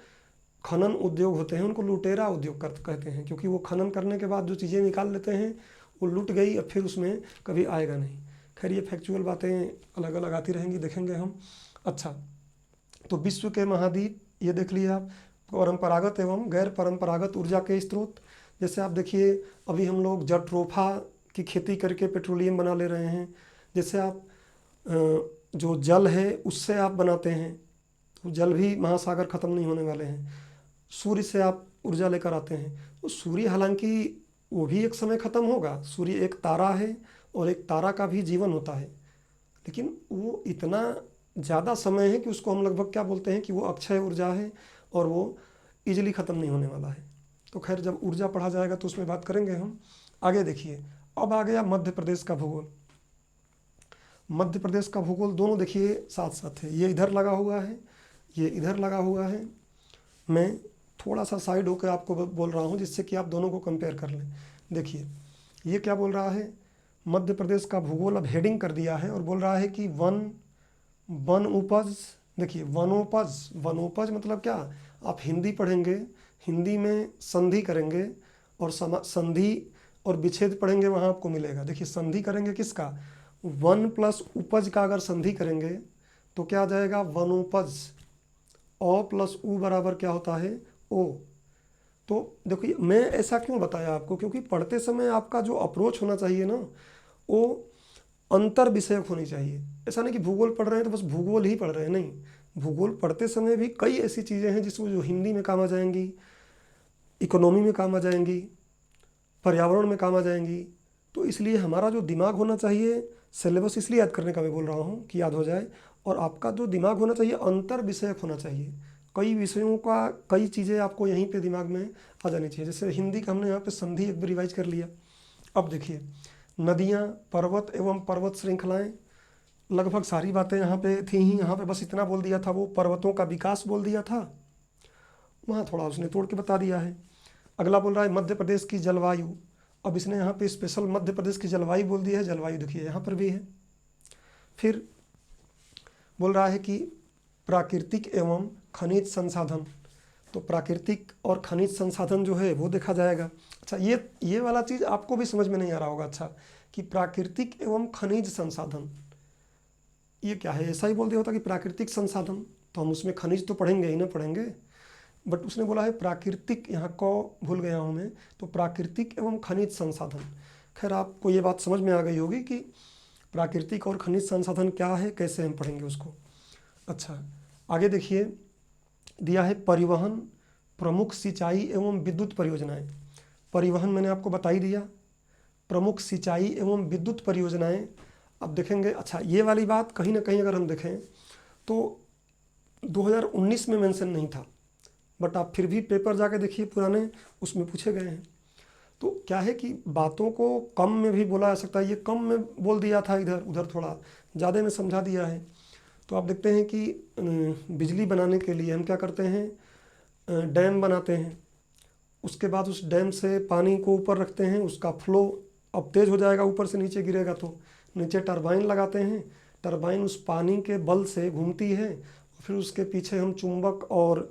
खनन उद्योग होते हैं उनको लुटेरा उद्योग कहते हैं, क्योंकि वो खनन करने के बाद जो चीज़ें निकाल लेते हैं वो लुट गई, अब फिर उसमें कभी आएगा नहीं। खैर ये फैक्चुअल बातें अलग अलग आती रहेंगी, देखेंगे हम। अच्छा, तो विश्व के महाद्वीप ये देख लिए आप, परंपरागत एवं गैर परंपरागत ऊर्जा के स्रोत। जैसे आप देखिए अभी हम लोग जट्रोफा की खेती करके पेट्रोलियम बना ले रहे हैं। जैसे आप जो जल है उससे आप बनाते हैं, तो जल भी महासागर ख़त्म नहीं होने वाले हैं। सूर्य से आप ऊर्जा लेकर आते हैं, तो सूर्य हालांकि वो भी एक समय ख़त्म होगा। सूर्य एक तारा है और एक तारा का भी जीवन होता है, लेकिन वो इतना ज़्यादा समय है कि उसको हम लगभग क्या बोलते हैं कि वो अक्षय ऊर्जा है और वो इजीली ख़त्म नहीं होने वाला है। तो खैर जब ऊर्जा पढ़ा जाएगा तो उसमें बात करेंगे हम। आगे देखिए, अब आ गया मध्य प्रदेश का भूगोल। मध्य प्रदेश का भूगोल दोनों देखिए साथ साथ है, ये इधर लगा हुआ है, ये इधर लगा हुआ है। मैं थोड़ा सा साइड होकर आपको बोल रहा हूँ जिससे कि आप दोनों को कंपेयर कर लें। देखिए ये क्या बोल रहा है, मध्य प्रदेश का भूगोल अब हेडिंग कर दिया है और बोल रहा है कि वन उपज। देखिए वनोपज, वनोपज मतलब क्या, आप हिंदी पढ़ेंगे, हिंदी में संधि करेंगे और संधि और विच्छेद पढ़ेंगे, वहाँ आपको मिलेगा। देखिए संधि करेंगे किसका, वन प्लस उपज का अगर संधि करेंगे तो क्या आ जाएगा, वनोपज। ओ प्लस उ बराबर क्या होता है, ओ। तो देखिए मैं ऐसा क्यों बताया आपको, क्योंकि पढ़ते समय आपका जो अप्रोच होना चाहिए ना, वो अंतर विषयक होनी चाहिए। ऐसा नहीं कि भूगोल पढ़ रहे हैं तो बस भूगोल ही पढ़ रहे हैं, नहीं। भूगोल पढ़ते समय भी कई ऐसी चीज़ें हैं जिसको जो हिंदी में काम आ जाएंगी, इकोनॉमी में काम आ जाएंगी, पर्यावरण में काम आ जाएंगी। तो इसलिए हमारा जो दिमाग होना चाहिए, सिलेबस इसलिए याद करने का मैं बोल रहा हूँ कि याद हो जाए, और आपका जो दिमाग होना चाहिए अंतर विषयक होना चाहिए। कई विषयों का कई चीज़ें आपको यहीं पे दिमाग में आ जानी चाहिए। जैसे हिंदी का हमने यहाँ पे संधि एक बार रिवाइज कर लिया। अब देखिए नदियाँ, पर्वत एवं पर्वत श्रृंखलाएँ, लगभग सारी बातें यहाँ पे थी ही। यहाँ पे बस इतना बोल दिया था, वो पर्वतों का विकास बोल दिया था, वहाँ थोड़ा उसने तोड़ के बता दिया है। अगला बोल रहा है मध्य प्रदेश की जलवायु। अब इसने यहाँ पे स्पेशल मध्य प्रदेश की जलवायु बोल दी है, जलवायु देखिए यहाँ पर भी है। फिर बोल रहा है कि प्राकृतिक एवं खनिज संसाधन, तो प्राकृतिक और खनिज संसाधन जो है वो देखा जाएगा। अच्छा ये वाला चीज़ आपको भी समझ में नहीं आ रहा होगा, अच्छा कि प्राकृतिक एवं खनिज संसाधन ये क्या है, ऐसा ही बोल दिया होता कि प्राकृतिक संसाधन, तो हम उसमें खनिज तो पढ़ेंगे ही ना पढ़ेंगे, बट उसने बोला है प्राकृतिक, यहाँ को भूल गया हूँ मैं, तो प्राकृतिक एवं खनिज संसाधन। खैर आपको ये बात समझ में आ गई होगी कि प्राकृतिक और खनिज संसाधन क्या है, कैसे हम पढ़ेंगे उसको। अच्छा, आगे देखिए, दिया है परिवहन, प्रमुख सिंचाई एवं विद्युत परियोजनाएं। परिवहन मैंने आपको बता ही दिया, प्रमुख सिंचाई एवं विद्युत परियोजनाएं। अब देखेंगे, अच्छा ये वाली बात कहीं ना कहीं अगर हम देखें तो 2019 में मेंशन नहीं था, बट आप फिर भी पेपर जाके देखिए पुराने, उसमें पूछे गए हैं। तो क्या है कि बातों को कम में भी बोला जा सकता है, ये कम में बोल दिया था, इधर उधर थोड़ा ज़्यादा में समझा दिया है। तो आप देखते हैं कि बिजली बनाने के लिए हम क्या करते हैं, डैम बनाते हैं, उसके बाद उस डैम से पानी को ऊपर रखते हैं, उसका फ्लो अब तेज़ हो जाएगा, ऊपर से नीचे गिरेगा तो नीचे टरबाइन लगाते हैं, टरबाइन उस पानी के बल से घूमती है, फिर उसके पीछे हम चुंबक और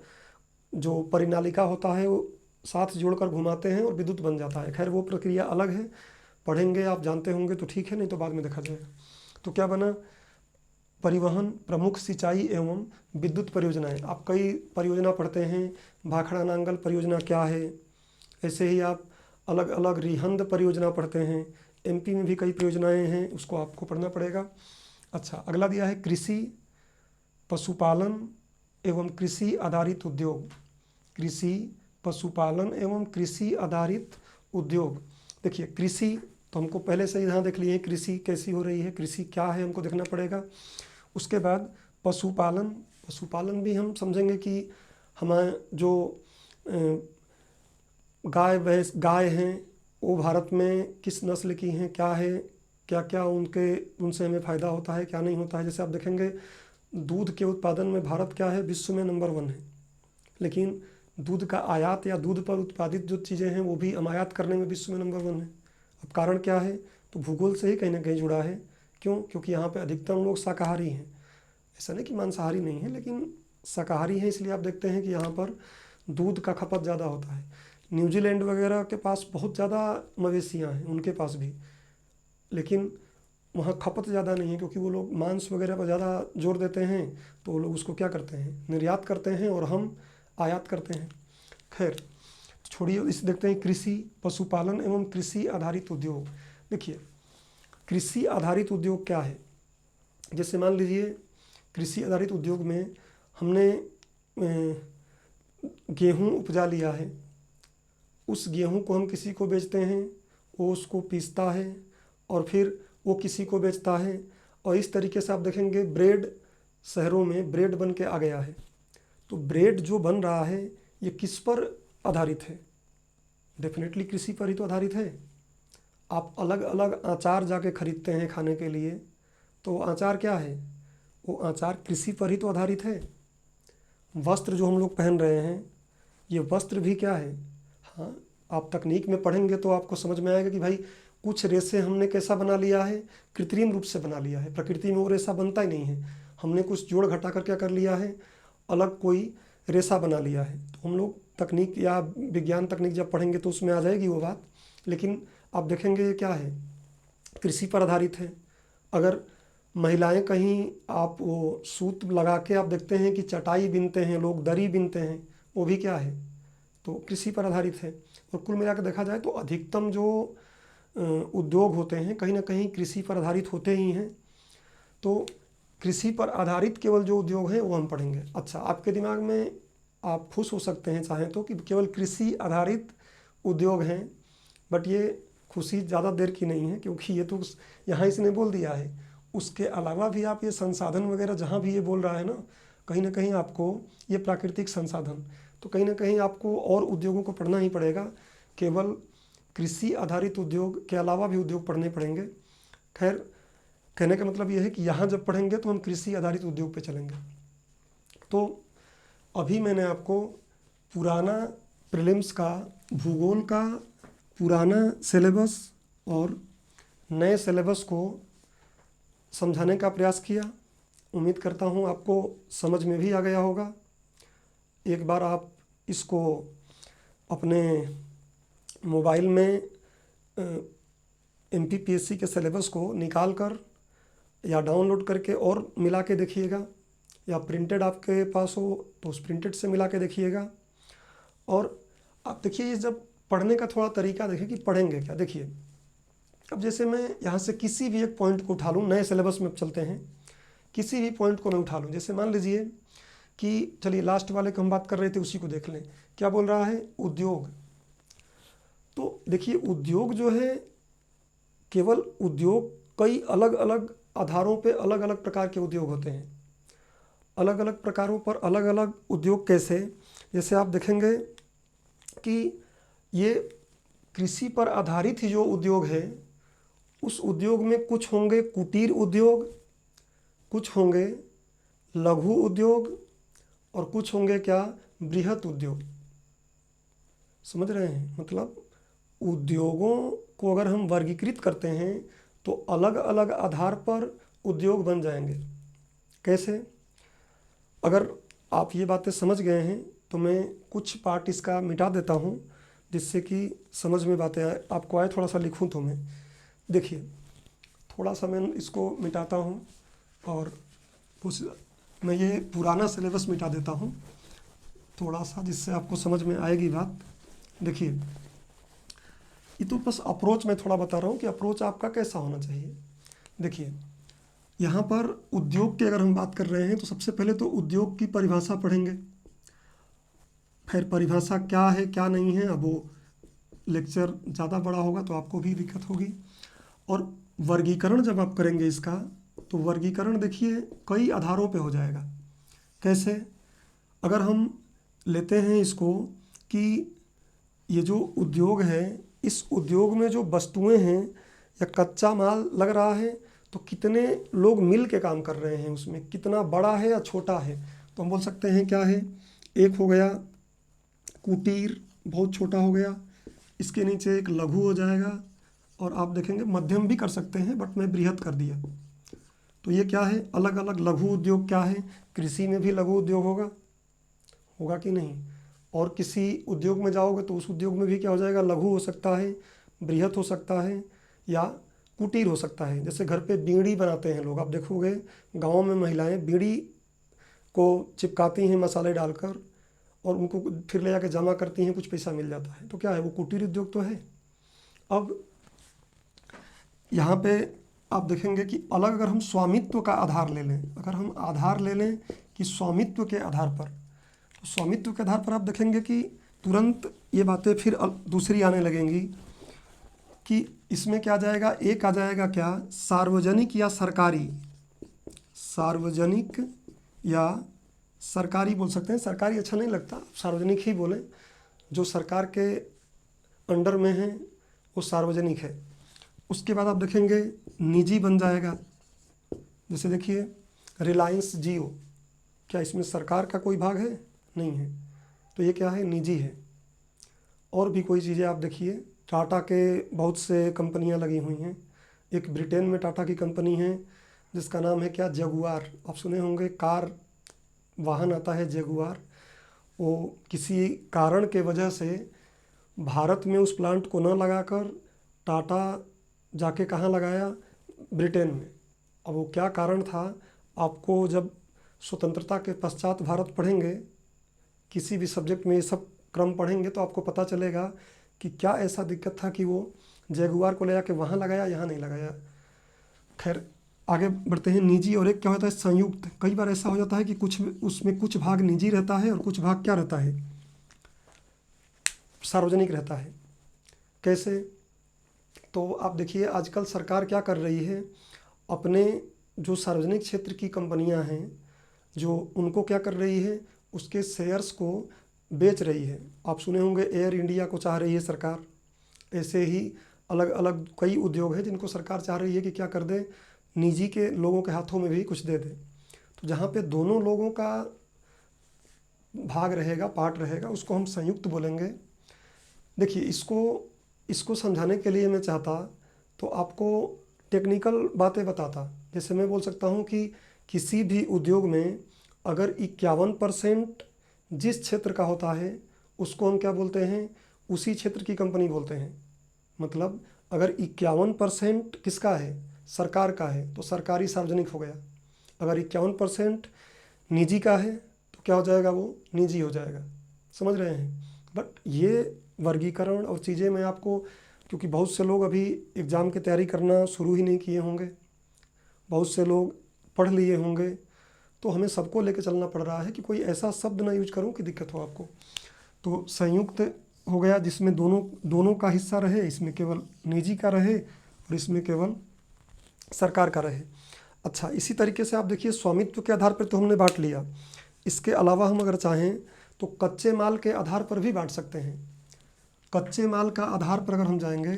जो परिनालिका होता है वो साथ जोड़कर घुमाते हैं और विद्युत बन जाता है। खैर वो प्रक्रिया अलग है, पढ़ेंगे आप जानते होंगे तो ठीक है, नहीं तो बाद में देखा जाएगा। तो क्या बना, परिवहन, प्रमुख सिंचाई एवं विद्युत परियोजनाएं। आप कई परियोजना पढ़ते हैं, भाखड़ा नांगल परियोजना क्या है, ऐसे ही आप अलग अलग रिहंद परियोजना पढ़ते हैं, एमपी में भी कई परियोजनाएं हैं, उसको आपको पढ़ना पड़ेगा। अच्छा, अगला दिया है कृषि, पशुपालन एवं कृषि आधारित उद्योग। कृषि, पशुपालन एवं कृषि आधारित उद्योग। देखिए कृषि तो हमको पहले से ही यहाँ देख लिए, कृषि कैसी हो रही है, कृषि क्या है हमको देखना पड़ेगा। उसके बाद पशुपालन, पशुपालन भी हम समझेंगे कि हमारे जो गाय भैंस गाय हैं वो भारत में किस नस्ल की हैं, क्या है, क्या क्या उनसे हमें फ़ायदा होता है, क्या नहीं होता है। जैसे आप देखेंगे दूध के उत्पादन में भारत क्या है, विश्व में नंबर 1 है, लेकिन दूध का आयात या दूध पर उत्पादित जो चीज़ें हैं वो भी हम आयात करने में विश्व में नंबर 1 है। अब कारण क्या है, तो भूगोल से ही कहीं ना कहीं जुड़ा है। क्यों, क्योंकि यहाँ पे अधिकतम लोग शाकाहारी हैं, ऐसा नहीं कि मांसाहारी नहीं है, लेकिन शाकाहारी हैं, इसलिए आप देखते हैं कि यहाँ पर दूध का खपत ज़्यादा होता है। न्यूजीलैंड वगैरह के पास बहुत ज़्यादा मवेशियाँ हैं, उनके पास भी, लेकिन वहाँ खपत ज़्यादा नहीं है, क्योंकि वो लोग मांस वगैरह पर ज़्यादा जोर देते हैं, तो वो लोग उसको क्या करते हैं, निर्यात करते हैं और हम आयात करते हैं। खैर छोड़िए, इसे देखते हैं कृषि, पशुपालन एवं कृषि आधारित उद्योग। देखिए कृषि आधारित उद्योग क्या है, जैसे मान लीजिए कृषि आधारित उद्योग में हमने गेहूँ उपजा लिया है, उस गेहूँ को हम किसी को बेचते हैं, वो उसको पीसता है और फिर वो किसी को बेचता है, और इस तरीके से आप देखेंगे ब्रेड, शहरों में ब्रेड बन के आ गया है। तो ब्रेड जो बन रहा है ये किस पर आधारित है, डेफिनेटली कृषि पर ही तो आधारित है। आप अलग अलग आचार जाके खरीदते हैं खाने के लिए, तो आचार क्या है, वो आचार कृषि पर ही तो आधारित है। वस्त्र जो हम लोग पहन रहे हैं, ये वस्त्र भी क्या है, हाँ आप तकनीक में पढ़ेंगे तो आपको समझ में आएगा कि भाई कुछ रेशे हमने कैसा बना लिया है, कृत्रिम रूप से बना लिया है, प्रकृति में वो रेशा बनता ही नहीं है, हमने कुछ जोड़ घटा कर क्या कर लिया है, अलग कोई रेशा बना लिया है। तो हम लोग तकनीक या विज्ञान तकनीक जब पढ़ेंगे तो उसमें आ जाएगी वो बात, लेकिन आप देखेंगे ये क्या है, कृषि पर आधारित है। अगर महिलाएं कहीं आप वो सूत लगा के आप देखते हैं कि चटाई बिनते हैं लोग, दरी बिनते हैं, वो भी क्या है, तो कृषि पर आधारित है। और कुल मिलाकर देखा जाए तो अधिकतम जो उद्योग होते हैं कहीं ना कहीं कृषि पर आधारित होते ही हैं। तो कृषि पर आधारित केवल जो उद्योग हैं वो हम पढ़ेंगे। अच्छा, आपके दिमाग में आप खुश हो सकते हैं चाहें तो कि केवल कृषि आधारित उद्योग हैं, बट ये खुशी ज़्यादा देर की नहीं है, क्योंकि ये तो यहाँ इसने बोल दिया है। उसके अलावा भी आप ये संसाधन वगैरह जहाँ भी ये बोल रहा है ना कहीं आपको ये प्राकृतिक संसाधन, तो कहीं ना कहीं आपको और उद्योगों को पढ़ना ही पड़ेगा। केवल कृषि आधारित उद्योग के अलावा भी उद्योग पढ़ने पड़ेंगे। खैर कहने का मतलब ये है कि यहाँ जब पढ़ेंगे तो हम कृषि आधारित उद्योग पे चलेंगे। तो अभी मैंने आपको पुराना प्रीलिम्स का भूगोल का पुराना सिलेबस और नए सिलेबस को समझाने का प्रयास किया। उम्मीद करता हूँ आपको समझ में भी आ गया होगा। एक बार आप इसको अपने मोबाइल में MPPSC के सिलेबस को निकाल कर या डाउनलोड करके और मिला के देखिएगा। या प्रिंटेड आपके पास हो तो उस प्रिंटेड से मिला के देखिएगा। और आप देखिए ये जब पढ़ने का थोड़ा तरीका देखिए कि पढ़ेंगे क्या। देखिए अब जैसे मैं यहाँ से किसी भी एक पॉइंट को उठा लूँ, नए सिलेबस में चलते हैं, किसी भी पॉइंट को मैं उठा लूँ, जैसे मान लीजिए कि चलिए लास्ट वाले को हम बात कर रहे थे उसी को देख लें। क्या बोल रहा है? उद्योग। तो देखिए उद्योग जो है, केवल उद्योग कई अलग अलग आधारों पे अलग अलग प्रकार के उद्योग होते हैं। अलग अलग प्रकारों पर अलग अलग उद्योग कैसे? जैसे आप देखेंगे कि ये कृषि पर आधारित ही जो उद्योग है, उस उद्योग में कुछ होंगे कुटीर उद्योग, कुछ होंगे लघु उद्योग और कुछ होंगे क्या? बृहत उद्योग। समझ रहे हैं? मतलब उद्योगों को अगर हम वर्गीकृत करते हैं तो अलग अलग आधार पर उद्योग बन जाएंगे। कैसे? अगर आप ये बातें समझ गए हैं तो मैं कुछ पार्ट इसका मिटा देता हूँ जिससे कि समझ में बातें आए, आपको आए। थोड़ा सा लिखूँ तो मैं, देखिए थोड़ा सा मैं इसको मिटाता हूँ और मैं ये पुराना सिलेबस मिटा देता हूँ थोड़ा सा, जिससे आपको समझ में आएगी बात। देखिए ये तो बस अप्रोच मैं थोड़ा बता रहा हूँ कि अप्रोच आपका कैसा होना चाहिए। देखिए यहाँ पर उद्योग की अगर हम बात कर रहे हैं तो सबसे पहले तो उद्योग की परिभाषा पढ़ेंगे। फिर परिभाषा क्या है क्या नहीं है, अब वो लेक्चर ज़्यादा बड़ा होगा तो आपको भी दिक्कत होगी। और वर्गीकरण जब आप करेंगे इसका, तो वर्गीकरण देखिए कई आधारों पे हो जाएगा। कैसे? अगर हम लेते हैं इसको कि ये जो उद्योग है, इस उद्योग में जो वस्तुएं हैं या कच्चा माल लग रहा है, तो कितने लोग मिल के काम कर रहे हैं, उसमें कितना बड़ा है या छोटा है। तो हम बोल सकते हैं क्या है, एक हो गया कुटीर, बहुत छोटा हो गया। इसके नीचे एक लघु हो जाएगा, और आप देखेंगे मध्यम भी कर सकते हैं, बट मैं बृहत कर दिया। तो ये क्या है? अलग अलग लघु उद्योग क्या है? कृषि में भी लघु उद्योग होगा, होगा कि नहीं? और किसी उद्योग में जाओगे तो उस उद्योग में भी क्या हो जाएगा? लघु हो सकता है, बृहत हो सकता है, या कुटीर हो सकता है। जैसे घर पे बीड़ी बनाते हैं लोग, आप देखोगे गाँव में महिलाएं बीड़ी को चिपकाती हैं मसाले डालकर, और उनको फिर ले जाकर जमा करती हैं, कुछ पैसा मिल जाता है। तो क्या है? वो कुटीर उद्योग तो है। अब यहाँ पे आप देखेंगे कि अलग, अगर हम स्वामित्व का आधार ले लें, अगर हम आधार ले लें कि स्वामित्व के आधार पर, तो स्वामित्व के आधार पर आप देखेंगे कि तुरंत ये बातें फिर दूसरी आने लगेंगी कि इसमें क्या आ जाएगा? एक आ जाएगा क्या? सार्वजनिक या सरकारी। सार्वजनिक या सरकारी बोल सकते हैं, सरकारी अच्छा नहीं लगता, सार्वजनिक ही बोलें। जो सरकार के अंडर में है वो सार्वजनिक है। उसके बाद आप देखेंगे निजी बन जाएगा। जैसे देखिए रिलायंस जियो, क्या इसमें सरकार का कोई भाग है? नहीं है, तो ये क्या है? निजी है। और भी कोई चीज़ें आप देखिए, टाटा के बहुत से कंपनियां लगी हुई हैं। एक ब्रिटेन में टाटा की कंपनी है जिसका नाम है क्या? जगुआर। आप सुने होंगे, कार वाहन आता है जगुआर। वो किसी कारण के वजह से भारत में उस प्लांट को न लगाकर टाटा जाके कहाँ लगाया? ब्रिटेन में। अब वो क्या कारण था, आपको जब स्वतंत्रता के पश्चात भारत पढ़ेंगे, किसी भी सब्जेक्ट में ये सब क्रम पढ़ेंगे, तो आपको पता चलेगा कि क्या ऐसा दिक्कत था कि वो जगुआर को ले जाके वहाँ लगाया, यहाँ नहीं लगाया। खैर आगे बढ़ते हैं। निजी और एक क्या होता है? संयुक्त। कई बार ऐसा हो जाता है कि कुछ उसमें कुछ भाग निजी रहता है और कुछ भाग क्या रहता है? सार्वजनिक रहता है। कैसे? तो आप देखिए आजकल सरकार क्या कर रही है, अपने जो सार्वजनिक क्षेत्र की कंपनियां हैं, जो उनको क्या कर रही है? उसके शेयर्स को बेच रही है। आप सुने होंगे एयर इंडिया को चाह रही है सरकार। ऐसे ही अलग अलग कई उद्योग हैं जिनको सरकार चाह रही है कि क्या कर दे, निजी के लोगों के हाथों में भी कुछ दे दे। तो जहाँ पे दोनों लोगों का भाग रहेगा, पार्ट रहेगा, उसको हम संयुक्त बोलेंगे। देखिए इसको समझाने के लिए मैं चाहता तो आपको टेक्निकल बातें बताता। जैसे मैं बोल सकता हूँ कि किसी भी उद्योग में अगर 51% जिस क्षेत्र का होता है उसको हम क्या बोलते हैं? उसी क्षेत्र की कंपनी बोलते हैं। मतलब अगर 51% किसका है? सरकार का है, तो सरकारी सार्वजनिक हो गया। अगर 51% निजी का है तो क्या हो जाएगा, वो निजी हो जाएगा। समझ रहे हैं। बट ये वर्गीकरण और चीज़ें मैं आपको, क्योंकि बहुत से लोग अभी एग्ज़ाम की तैयारी करना शुरू ही नहीं किए होंगे, बहुत से लोग पढ़ लिए होंगे, तो हमें सबको लेकर चलना पड़ रहा है कि कोई ऐसा शब्द ना यूज करूं कि दिक्कत हो आपको। तो संयुक्त हो गया जिसमें दोनों का हिस्सा रहे, इसमें केवल निजी का रहे और इसमें केवल सरकार का रहे। अच्छा, इसी तरीके से आप देखिए स्वामित्व के आधार पर तो हमने बांट लिया, इसके अलावा हम अगर चाहें तो कच्चे माल के आधार पर भी बांट सकते हैं। कच्चे माल का आधार पर अगर हम जाएंगे,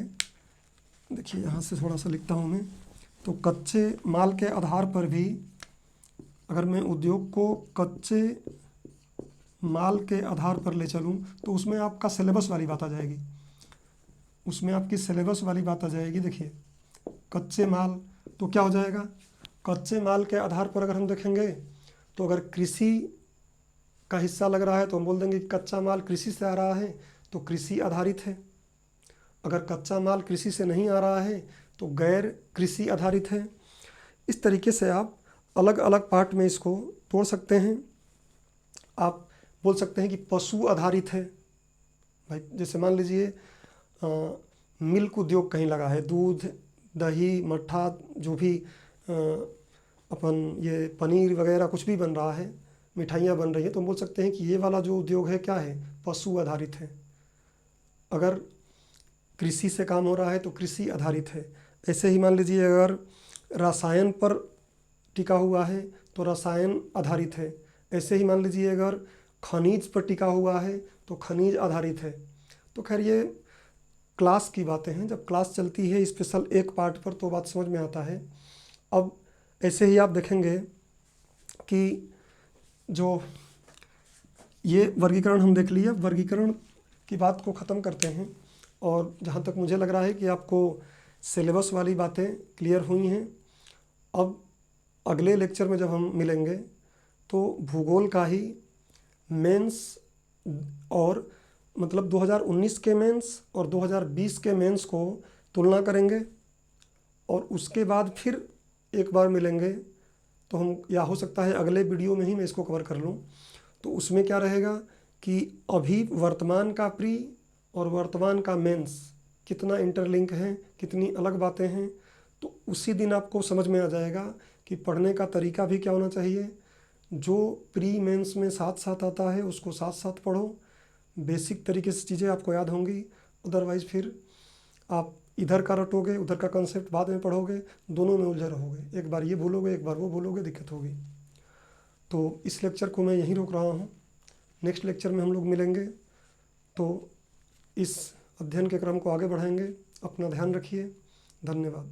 देखिए यहाँ से थोड़ा सा लिखता हूँ मैं, तो कच्चे माल के आधार पर भी अगर मैं उद्योग को कच्चे माल के आधार पर ले चलूँ तो उसमें आपका सिलेबस वाली बात आ जाएगी, उसमें आपकी सिलेबस वाली बात आ जाएगी। देखिए कच्चे माल तो क्या हो जाएगा, कच्चे माल के आधार पर अगर हम देखेंगे तो अगर कृषि का हिस्सा लग रहा है तो हम बोल देंगे कच्चा माल कृषि से आ रहा है तो कृषि आधारित है। अगर कच्चा माल कृषि से नहीं आ रहा है तो गैर कृषि आधारित है। इस तरीके से आप अलग अलग पार्ट में इसको तोड़ सकते हैं। आप बोल सकते हैं कि पशु आधारित है भाई, जैसे मान लीजिए मिल्क उद्योग कहीं लगा है, दूध दही मट्ठा जो भी अपन ये पनीर वगैरह कुछ भी बन रहा है, मिठाइयाँ बन रही हैं, तो हम बोल सकते हैं कि ये वाला जो उद्योग है क्या है, पशु आधारित है। अगर कृषि से काम हो रहा है तो कृषि आधारित है। ऐसे ही मान लीजिए अगर रसायन पर टिका हुआ है तो रसायन आधारित है। ऐसे ही मान लीजिए अगर खनिज पर टिका हुआ है तो खनिज आधारित है। तो खैर ये क्लास की बातें हैं, जब क्लास चलती है स्पेशल एक पार्ट पर तो बात समझ में आता है। अब ऐसे ही आप देखेंगे कि जो ये वर्गीकरण हम देख लिए, वर्गीकरण की बात को ख़त्म करते हैं। और जहाँ तक मुझे लग रहा है कि आपको सिलेबस वाली बातें क्लियर हुई हैं। अब अगले लेक्चर में जब हम मिलेंगे तो भूगोल का ही मेंस और मतलब 2019 के मेंस और 2020 के मेंस को तुलना करेंगे और उसके बाद फिर एक बार मिलेंगे तो हम, या हो सकता है अगले वीडियो में ही मैं इसको कवर कर लूँ। तो उसमें क्या रहेगा कि अभी वर्तमान का प्री और वर्तमान का मेंस कितना इंटरलिंक है, कितनी अलग बातें हैं, तो उसी दिन आपको समझ में आ जाएगा कि पढ़ने का तरीका भी क्या होना चाहिए। जो प्री मेंस में साथ साथ आता है उसको साथ साथ पढ़ो, बेसिक तरीके से चीज़ें आपको याद होंगी। अदरवाइज़ फिर आप इधर का रटोगे, उधर का कंसेप्ट बाद में पढ़ोगे, दोनों में उलझे रहोगे, एक बार ये भूलोगे एक बार वो भूलोगे, दिक्कत होगी। तो इस लेक्चर को मैं यहीं रोक रहा हूँ, नेक्स्ट लेक्चर में हम लोग मिलेंगे तो इस अध्ययन के क्रम को आगे बढ़ाएंगे। अपना ध्यान रखिए, धन्यवाद।